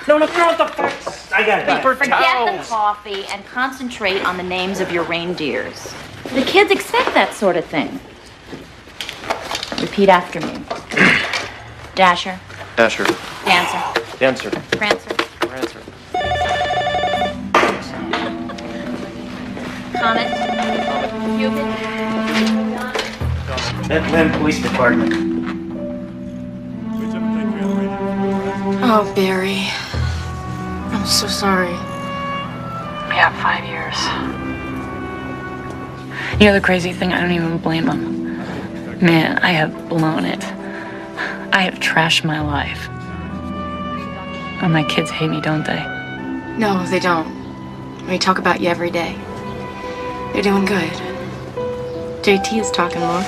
No, not the facts. I got it. Paper Forget towels. the coffee and concentrate on the names of your reindeers. The kids expect that sort of thing. Repeat after me. Dasher. Dasher. Dancer. Dancer. Prancer. Prancer. Comet. Cupid. Bethlehem Police Department. Oh, Barry. I'm so sorry. Yeah, 5 years. You know the crazy thing? I don't even blame him. Man, I have blown it. I have trashed my life. And my kids hate me, don't they? No, they don't. We talk about you every day. They're doing good. JT is talking more.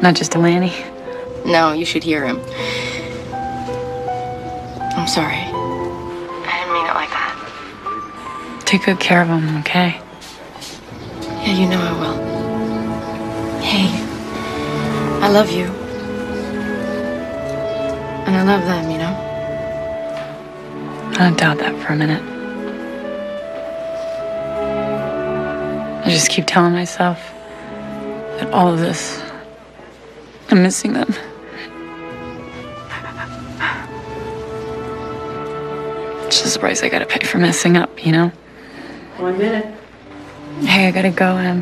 Not just to Lanny. No, you should hear him. I'm sorry. I didn't mean it like that. Take good care of them, okay? Yeah, you know I will. Hey, I love you. And I love them, you know? I don't doubt that for a minute. I just keep telling myself, at all of this. I'm missing them. It's just the price I gotta pay for messing up, you know? 1 minute. Hey, I gotta go.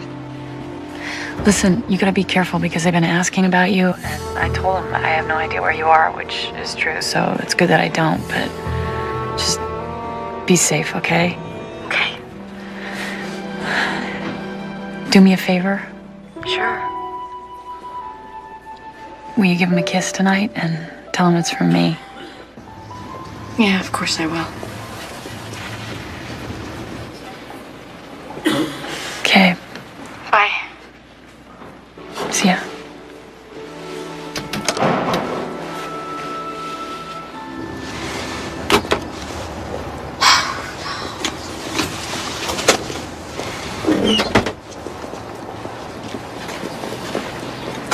Listen, you gotta be careful because they've been asking about you. And I told them I have no idea where you are, which is true. So it's good that I don't, but just be safe, okay? Okay. Do me a favor? Sure. Will you give him a kiss tonight and tell him it's from me? Yeah, of course I will. Okay. Bye. See ya.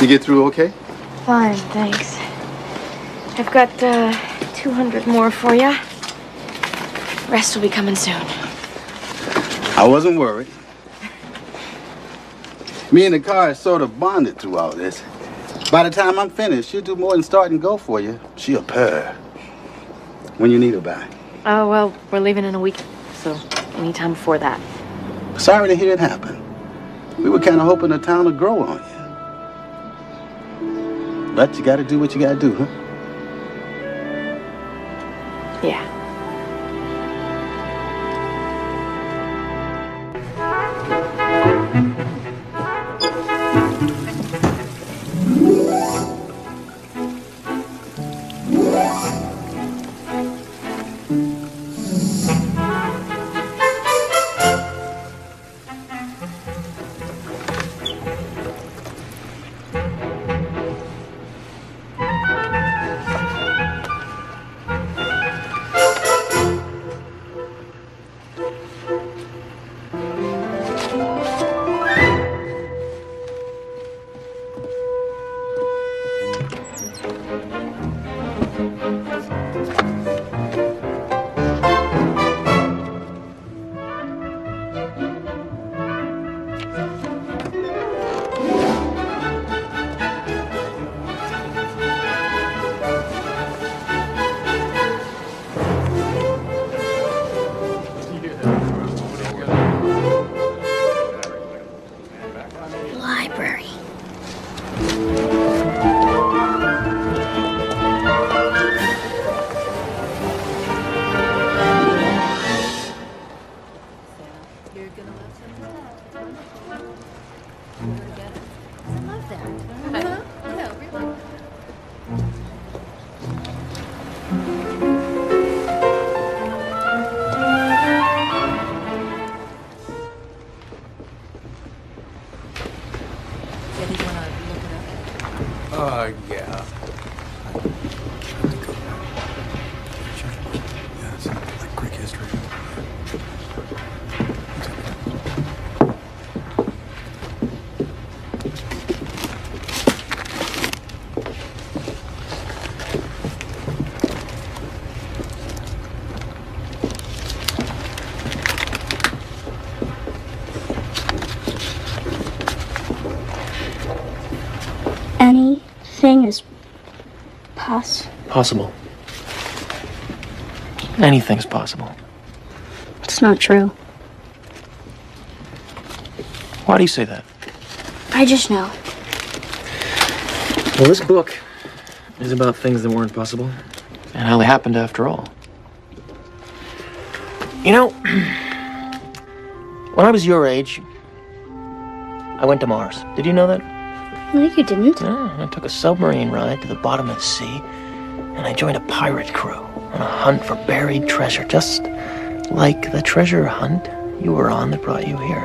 You get through okay? Fine, thanks. I've got 200 more for you. Rest will be coming soon. I wasn't worried. Me and the car is sort of bonded through all this. By the time I'm finished, she'll do more than start and go for you. She'll purr. When you need her by. Oh, well, we're leaving in a week, so anytime before that. Sorry to hear it happen. We were kind of hoping the town would grow on you. But you gotta do what you gotta do, huh? Yeah. Library. Yeah. Yeah, it's like Greek history. Anything is Possible. Anything's possible. It's not true. Why do you say that? I just know. Well, this book is about things that weren't possible and how they happened after all. You know, when I was your age, I went to Mars. Did you know that? No, you didn't. Yeah, I took a submarine ride to the bottom of the sea, and I joined a pirate crew on a hunt for buried treasure, just like the treasure hunt you were on that brought you here.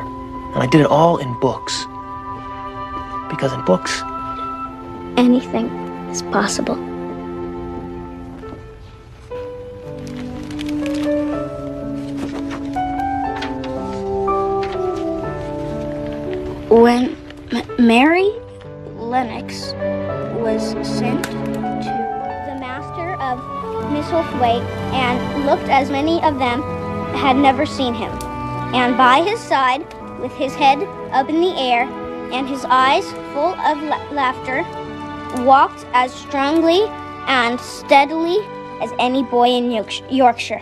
And I did it all in books. Because in books, Anything is possible. When Mary Lennox was sent to the master of Misselthwaite and looked as many of them had never seen him. And by his side, with his head up in the air, and his eyes full of laughter, walked as strongly and steadily as any boy in Yorkshire.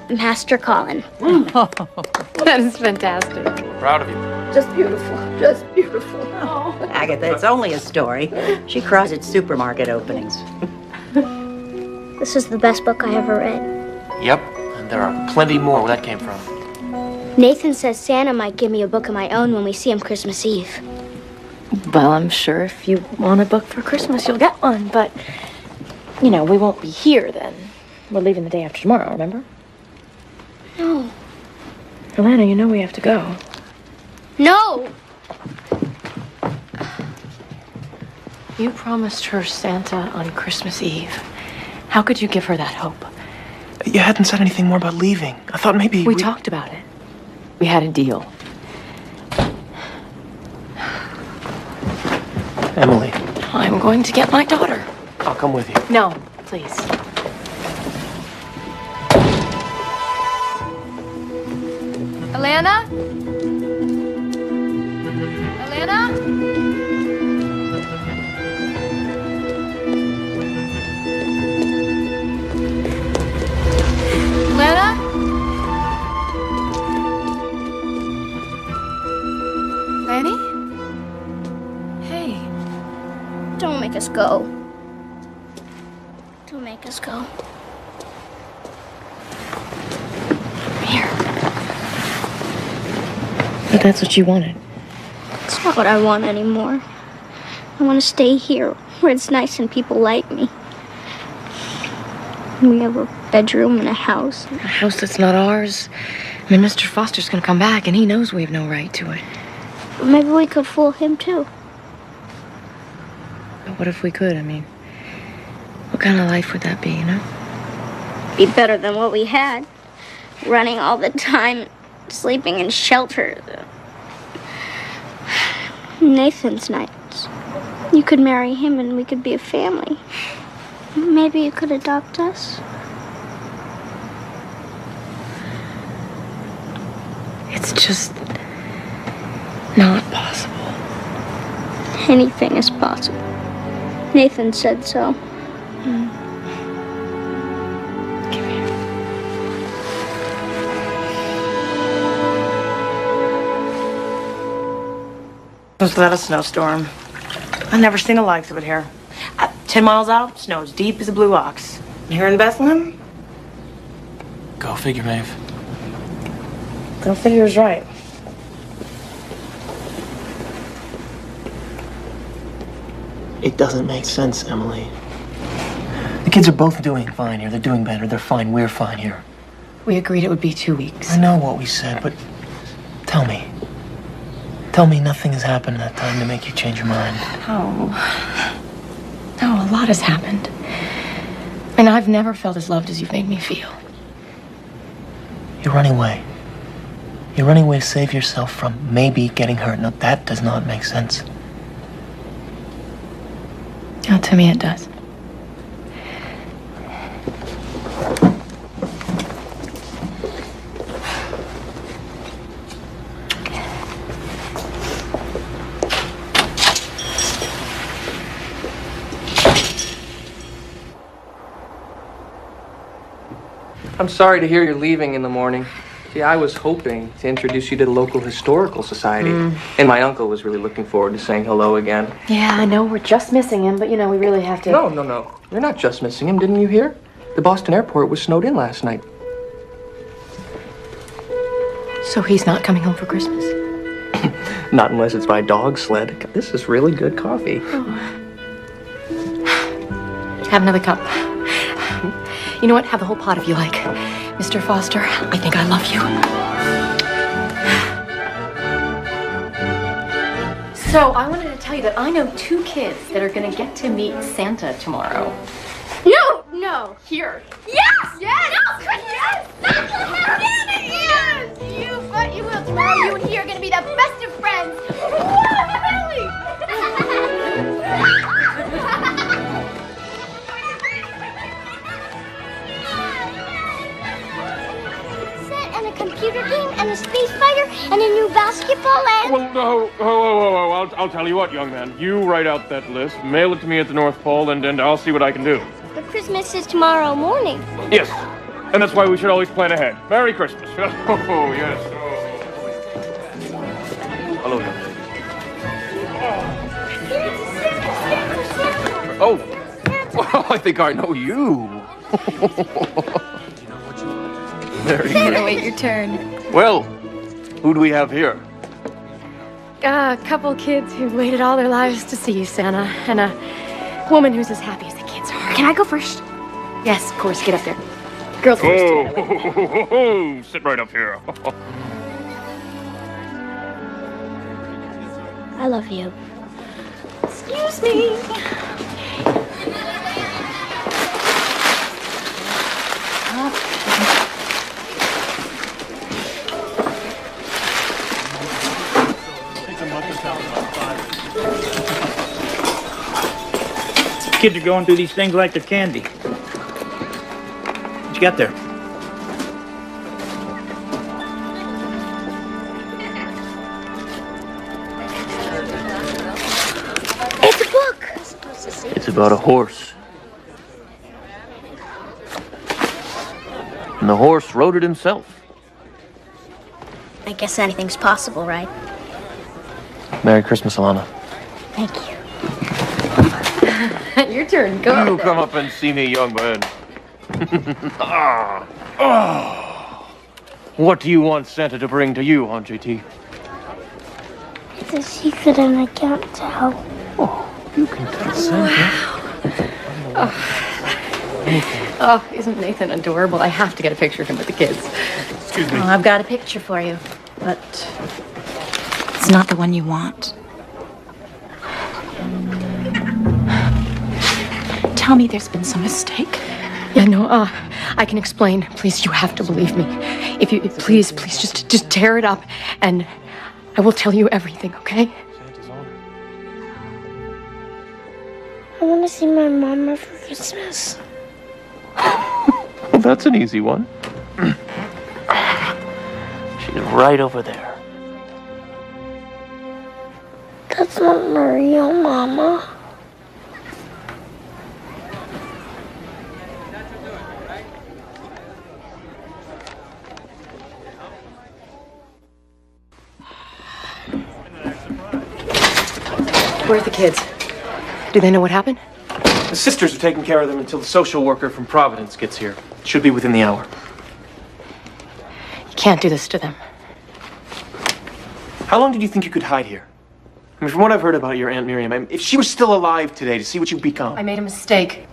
Master Colin. That is fantastic. Proud of you. Just beautiful. Just beautiful. Agatha, it's only a story. She cries at supermarket openings. This is the best book I ever read. Yep, and there are plenty more where that came from. Nathan says Santa might give me a book of my own when we see him Christmas Eve. Well, I'm sure if you want a book for Christmas, you'll get one, but, you know, we won't be here then. We're leaving the day after tomorrow, remember? No. Alana, you know we have to go. No! You promised her Santa on Christmas Eve. How could you give her that hope? You hadn't said anything more about leaving. I thought maybe We talked about it. We had a deal. Emily, I'm going to get my daughter. I'll come with you. No, please. Alana? Alana? Alana? Lanny? Hey. Don't make us go. Don't make us go. But that's what you wanted. It's not what I want anymore. I want to stay here, where it's nice and people like me. We have a bedroom and a house. A house that's not ours. I mean, Mr. Foster's gonna come back, and he knows we have no right to it. But maybe we could fool him, too. But what if we could? I mean, what kind of life would that be, you know? Be better than what we had. Running all the time, sleeping in shelters. Nathan's nice. You could marry him and we could be a family. Maybe you could adopt us. It's just not possible. Anything is possible. Nathan said so. Was that a snowstorm? I've never seen the likes of it here. 10 miles out, snow as deep as a blue ox. Here in Bethlehem? Go figure, Maeve. Go figure is right. It doesn't make sense, Emily. The kids are both doing fine here. They're doing better. They're fine. We're fine here. We agreed it would be 2 weeks. I know what we said, but tell me. Tell me nothing has happened in that time to make you change your mind. Oh. No, a lot has happened. And I've never felt as loved as you've made me feel. You're running away. You're running away to save yourself from maybe getting hurt. Now, that does not make sense. Oh, to me it does. I'm sorry to hear you're leaving in the morning. See, I was hoping to introduce you to the local historical society. And my uncle was really looking forward to saying hello again. Yeah, I know we're just missing him, but you know, we really have to. No. You're not just missing him, didn't you hear? The Boston airport was snowed in last night. So he's not coming home for Christmas? Not unless it's by dog sled. This is really good coffee. Have another cup. You know what? Have the whole pot if you like. Mr. Foster, I think I love you. So, I wanted to tell you that I know 2 kids that are going to get to meet Santa tomorrow. No. Here. Yes! Yes! No, yes! Yes! You bet you will. Tomorrow you and he are going to be the best of friends. And a computer game and a space fighter and a new basketball and... Well, no, I'll tell you what, young man. You write out that list, mail it to me at the North Pole, and I'll see what I can do. But Christmas is tomorrow morning. Yes, and that's why we should always plan ahead. Merry Christmas. Oh, yes. Hello, young man. Oh, well, I think I know you. Very Santa, good. wait your turn. Well, who do we have here? A couple kids who waited all their lives to see you, Santa, and a woman who's as happy as the kids are. Can I go first? Yes, of course. Get up there. Girls first. Oh, sit right up here. I love you. Excuse me. Kids are going through these things like they're candy. What you got there? It's a book. It's about a horse. And the horse wrote it himself. I guess anything's possible, right? Merry Christmas, Alana. Thank you. Your turn. Go You up there. come up and see me, young man. Oh. What do you want Santa to bring to you, Aunt JT? It's a secret and I can't tell. You can tell Santa. Oh, isn't Nathan adorable? I have to get a picture of him with the kids. Excuse me. Oh, I've got a picture for you, but it's not the one you want. Tell me there's been some mistake. Yeah, no, I can explain. Please, you have to believe me. Please, just tear it up, and I will tell you everything, okay? I want to see my mama for Christmas. Well, that's an easy one. She's right over there. That's not my real mama. Where are the kids? Do they know what happened? The sisters are taking care of them until the social worker from Providence gets here. Should be within the hour. You can't do this to them. How long did you think you could hide here? I mean, from what I've heard about your Aunt Miriam, if she was still alive today to see what you've become. I made a mistake.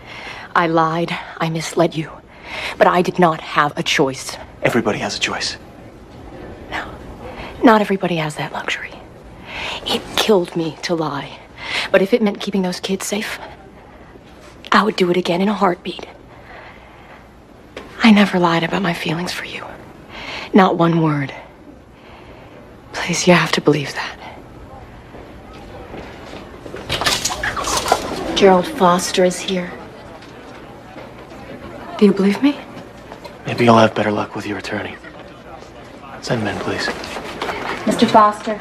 I lied. I misled you. But I did not have a choice. Everybody has a choice. Not everybody has that luxury. It killed me to lie. But if it meant keeping those kids safe, I would do it again in a heartbeat. I never lied about my feelings for you. Not one word. Please, you have to believe that. Gerald Foster is here. Do you believe me? Maybe you'll have better luck with your attorney. Send men, please. Mr. Foster,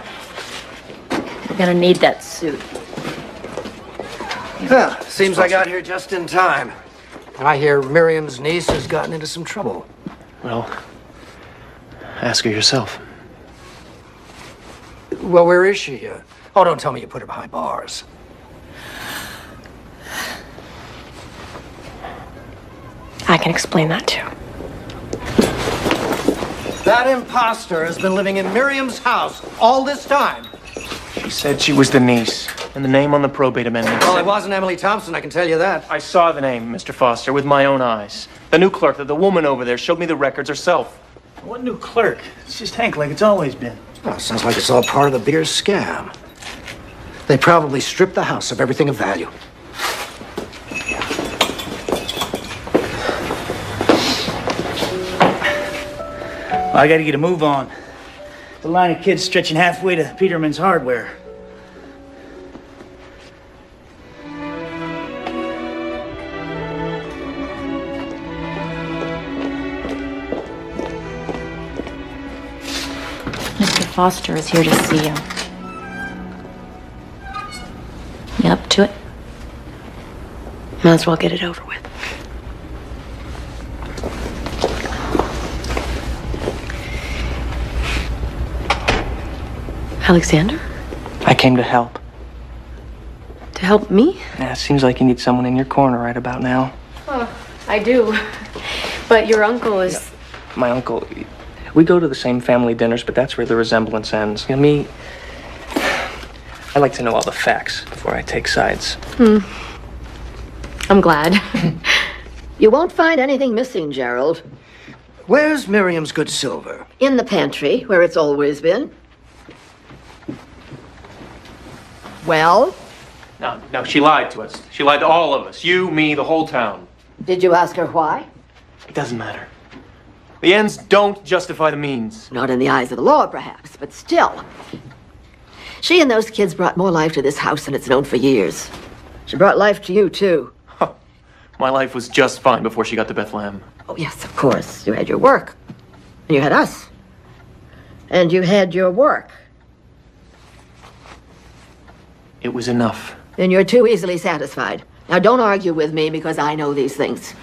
we're gonna need that suit. Well, seems I got here just in time. I hear Miriam's niece has gotten into some trouble. Well, ask her yourself. Well, where is she? Oh, don't tell me you put her behind bars. I can explain that too. That imposter has been living in Miriam's house all this time. She said she was the niece, and the name on the probate amendment. Well, it wasn't Emily Thompson, I can tell you that. I saw the name, Mr. Foster, with my own eyes. The new clerk, the woman over there, showed me the records herself. What new clerk? It's just Hank like it's always been. Oh, sounds like it's all part of the bigger scam. They probably stripped the house of everything of value. I gotta get a move on. The line of kids stretching halfway to Peterman's Hardware. Mr. Foster is here to see you. You up to it? Might as well get it over with. Alexander? I came to help. To help me? Yeah, it seems like you need someone in your corner right about now. Oh, I do. But your uncle is... My uncle, we go to the same family dinners, but that's where the resemblance ends. You know, me, I like to know all the facts before I take sides. I'm glad. You won't find anything missing, Gerald. Where's Miriam's good silver? In the pantry, where it's always been. Well? No, she lied to us. She lied to all of us. You, me, the whole town. Did you ask her why? It doesn't matter. The ends don't justify the means. Not in the eyes of the law, perhaps, but still. She and those kids brought more life to this house than it's known for years. She brought life to you, too. My life was just fine before she got to Bethlehem. Oh, yes, of course. You had your work. And you had us. And you had your work. It was enough. Then you're too easily satisfied. Now, don't argue with me because I know these things.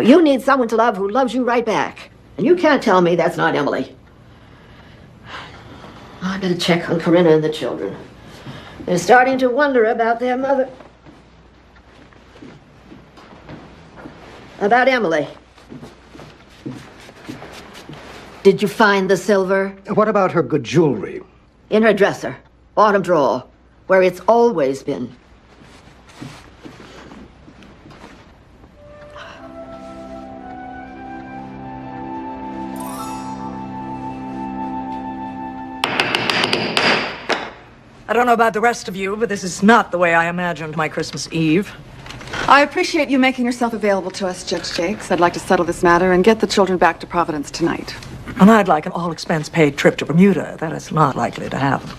You need someone to love who loves you right back. And you can't tell me that's not Emily. I better check on Corinna and the children. They're starting to wonder about their mother. About Emily. Did you find the silver? What about her good jewelry? In her dresser, bottom drawer, where it's always been. I don't know about the rest of you, but this is not the way I imagined my Christmas Eve. I appreciate you making yourself available to us, Judge Jakes. I'd like to settle this matter and get the children back to Providence tonight. And I'd like an all-expense-paid trip to Bermuda. That is not likely to happen.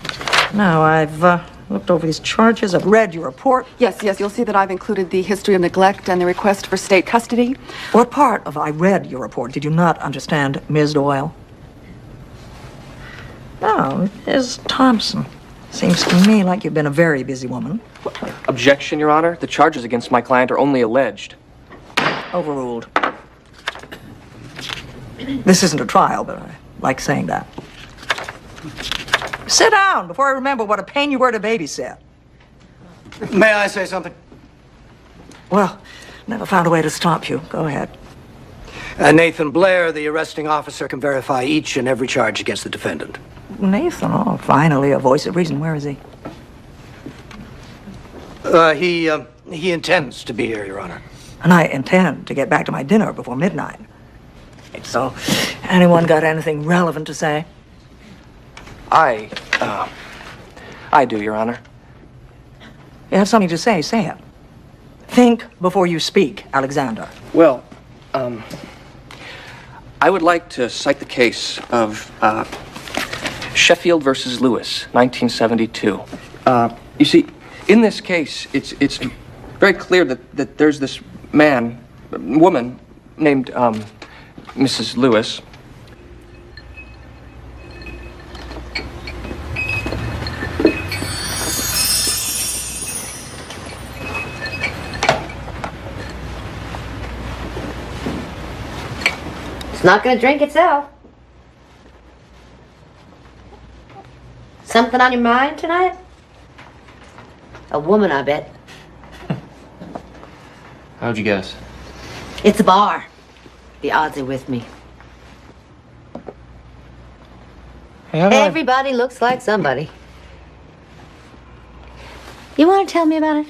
Now, I've looked over these charges. I've read your report. Yes, you'll see that I've included the history of neglect and the request for state custody. What part of I read your report did you not understand, Ms. Doyle? No, Ms. Thompson. Seems to me like you've been a very busy woman. Objection, Your Honor. The charges against my client are only alleged. Overruled. This isn't a trial, but I like saying that. Sit down before I remember what a pain you were to babysit. May I say something? Well, never found a way to stop you. Go ahead. Nathan Blair, the arresting officer, can verify each and every charge against the defendant. Nathan, oh, finally, a voice of reason. Where is he? He intends to be here, Your Honor. And I intend to get back to my dinner before midnight. So, anyone got anything relevant to say? I do, Your Honor. You have something to say it. Think before you speak, Alexander. Well, I would like to cite the case of Sheffield versus Lewis, 1972. You see, in this case, it's very clear that there's this woman named Mrs. Lewis. It's not going to drink itself. Something on your mind tonight? A woman, I bet. How'd you guess? It's a bar. The odds are with me. Hey, how do I- Everybody looks like somebody. You want to tell me about it?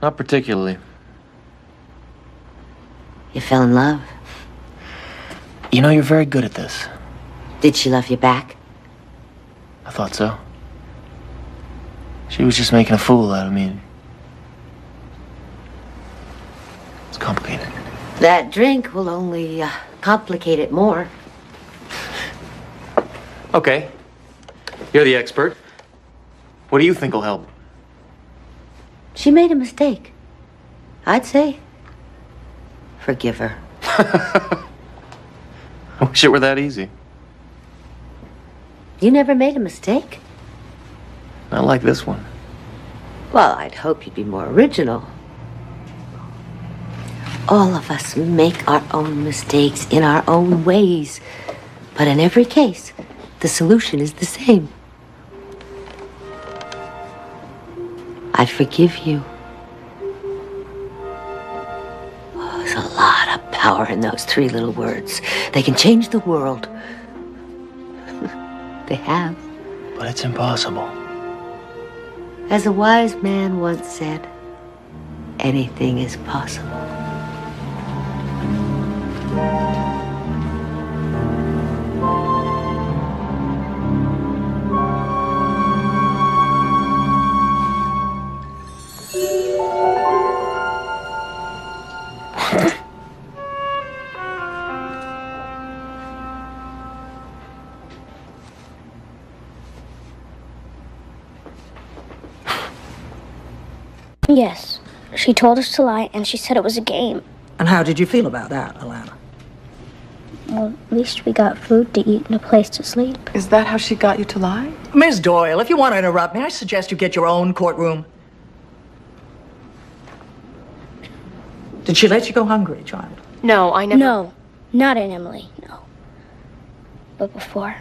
Not particularly. You fell in love. You know, you're very good at this. Did she love you back? I thought so. She was just making a fool out of me. It's complicated. That drink will only complicate it more. Okay. You're the expert. What do you think will help? She made a mistake. I'd say forgive her. I wish it were that easy. You never made a mistake? Not like this one. Well, I'd hope you'd be more original. All of us make our own mistakes in our own ways. But in every case, the solution is the same. I forgive you. Oh, there's a lot of power in those 3 little words. They can change the world. They have. But it's impossible. As a wise man once said, anything is possible. Yes. She told us to lie, and she said it was a game. And how did you feel about that, Alana? Well, at least we got food to eat and a place to sleep. Is that how she got you to lie? Miss Doyle, if you want to interrupt me, I suggest you get your own courtroom. Did she let you go hungry, child? No, I never... No, not in Emily, no. But before,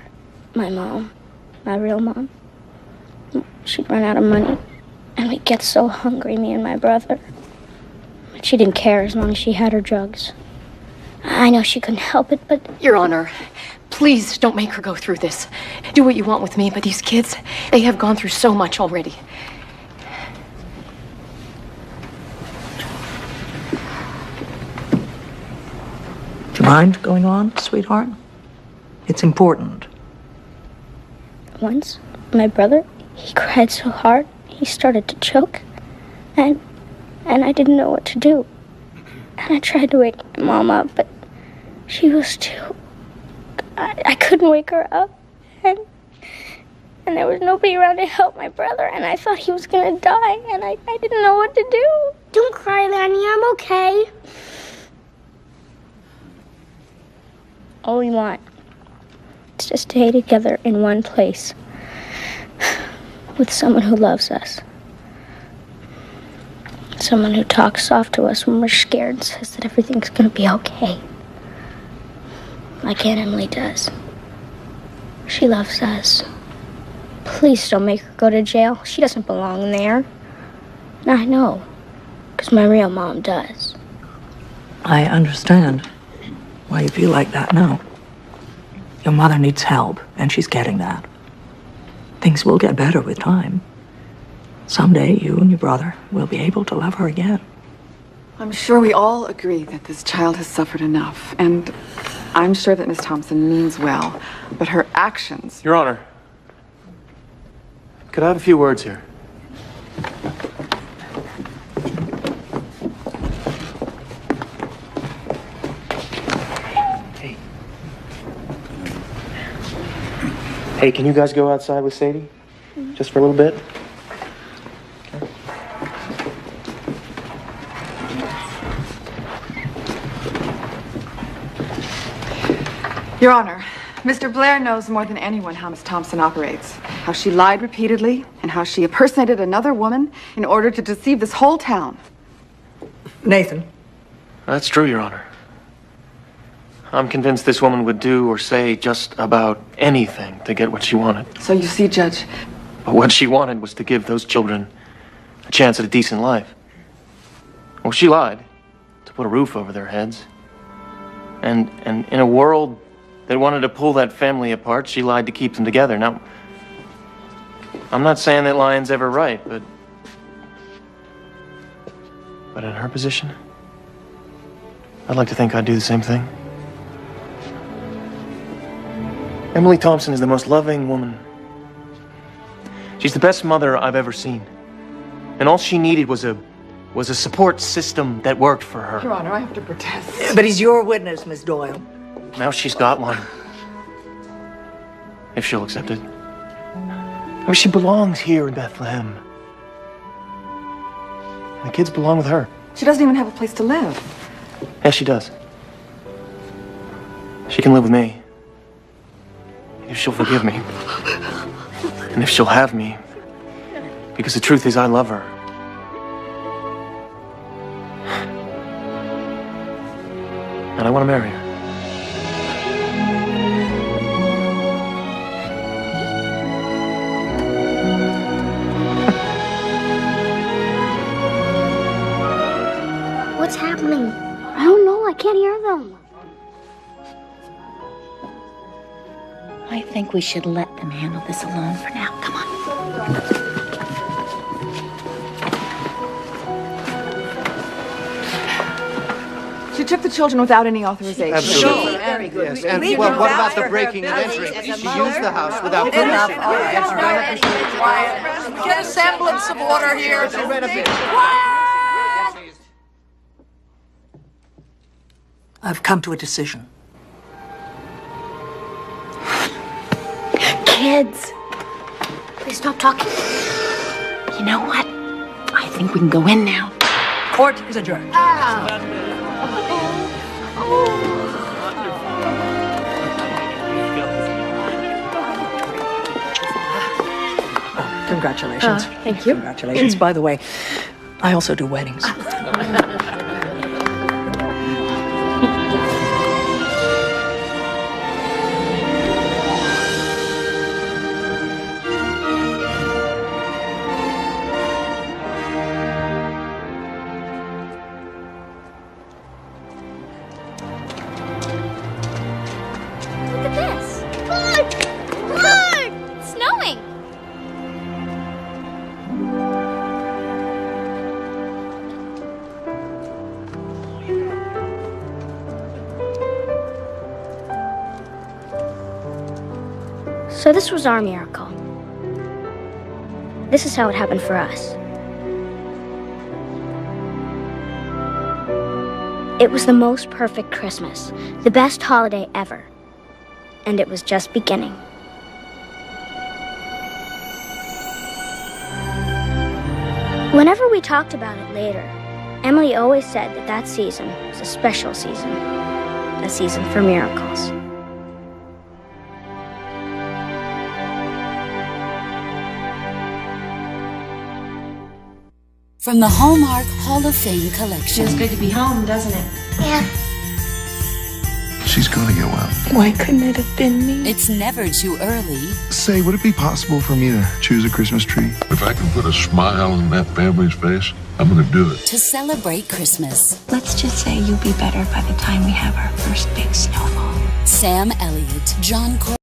my mom, my real mom, she'd run out of money. And we'd get so hungry, me and my brother. But she didn't care as long as she had her drugs. I know she couldn't help it, but... Your Honor, please don't make her go through this. Do what you want with me, but these kids, they have gone through so much already. Do you mind going on, sweetheart? It's important. Once, my brother, he cried so hard, he started to choke. And I didn't know what to do. And I tried to wake my mom up, but she was too... I couldn't wake her up. And there was nobody around to help my brother, and I thought he was gonna die, and I didn't know what to do. Don't cry, Lanny, I'm okay. All we want is to stay together in one place with someone who loves us. Someone who talks soft to us when we're scared and says that everything's gonna be okay. Like Aunt Emily does. She loves us. Please don't make her go to jail. She doesn't belong there. And I know, because my real mom does. I understand why you feel like that now. Your mother needs help, and she's getting that. Things will get better with time. Someday, you and your brother will be able to love her again. I'm sure we all agree that this child has suffered enough, and I'm sure that Miss Thompson means well, but her actions... Your Honor, could I have a few words here? Hey, can you guys go outside with Sadie? Just for a little bit? Your Honor, Mr. Blair knows more than anyone how Miss Thompson operates. How she lied repeatedly, and how she impersonated another woman in order to deceive this whole town. Nathan. That's true, Your Honor. I'm convinced this woman would do or say just about anything to get what she wanted. So you see, Judge... But what she wanted was to give those children a chance at a decent life. Well, she lied to put a roof over their heads. And in a world that wanted to pull that family apart, she lied to keep them together. Now, I'm not saying that lying's ever right, but in her position, I'd like to think I'd do the same thing. Emily Thompson is the most loving woman. She's the best mother I've ever seen. And all she needed was a support system that worked for her. Your Honor, I have to protest. But he's your witness, Miss Doyle. Now she's got one. If she'll accept it. I mean, she belongs here in Bethlehem. The kids belong with her. She doesn't even have a place to live. Yes, she does. She can live with me. if she'll forgive me. And if she'll have me. Because the truth is, I love her. And I want to marry her. What's happening? I don't know. I can't hear them. I think we should let them handle this alone for now. Come on. She took the children without any authorization. Absolutely. Very good. Yes, and well, what about the breaking and entering? She used the house without permission. Get a semblance of order here. I've come to a decision. Kids. Please stop talking. You know what? I think we can go in now. Court is adjourned. Congratulations. Thank you. Congratulations. By the way, I also do weddings. Look at this. Look! Look! It's snowing. So this was our miracle. This is how it happened for us. It was the most perfect Christmas, the best holiday ever. And it was just beginning. Whenever we talked about it later, Emily always said that that season was a special season, a season for miracles. From the Hallmark Hall of Fame collection. Feels good to be home, doesn't it? Yeah. She's gonna get well. Why couldn't it have been me? It's never too early. Say, would it be possible for me to choose a Christmas tree? If I can put a smile on that family's face, I'm gonna do it. To celebrate Christmas. Let's just say you'll be better by the time we have our first big snowball. Sam Elliott, John Cor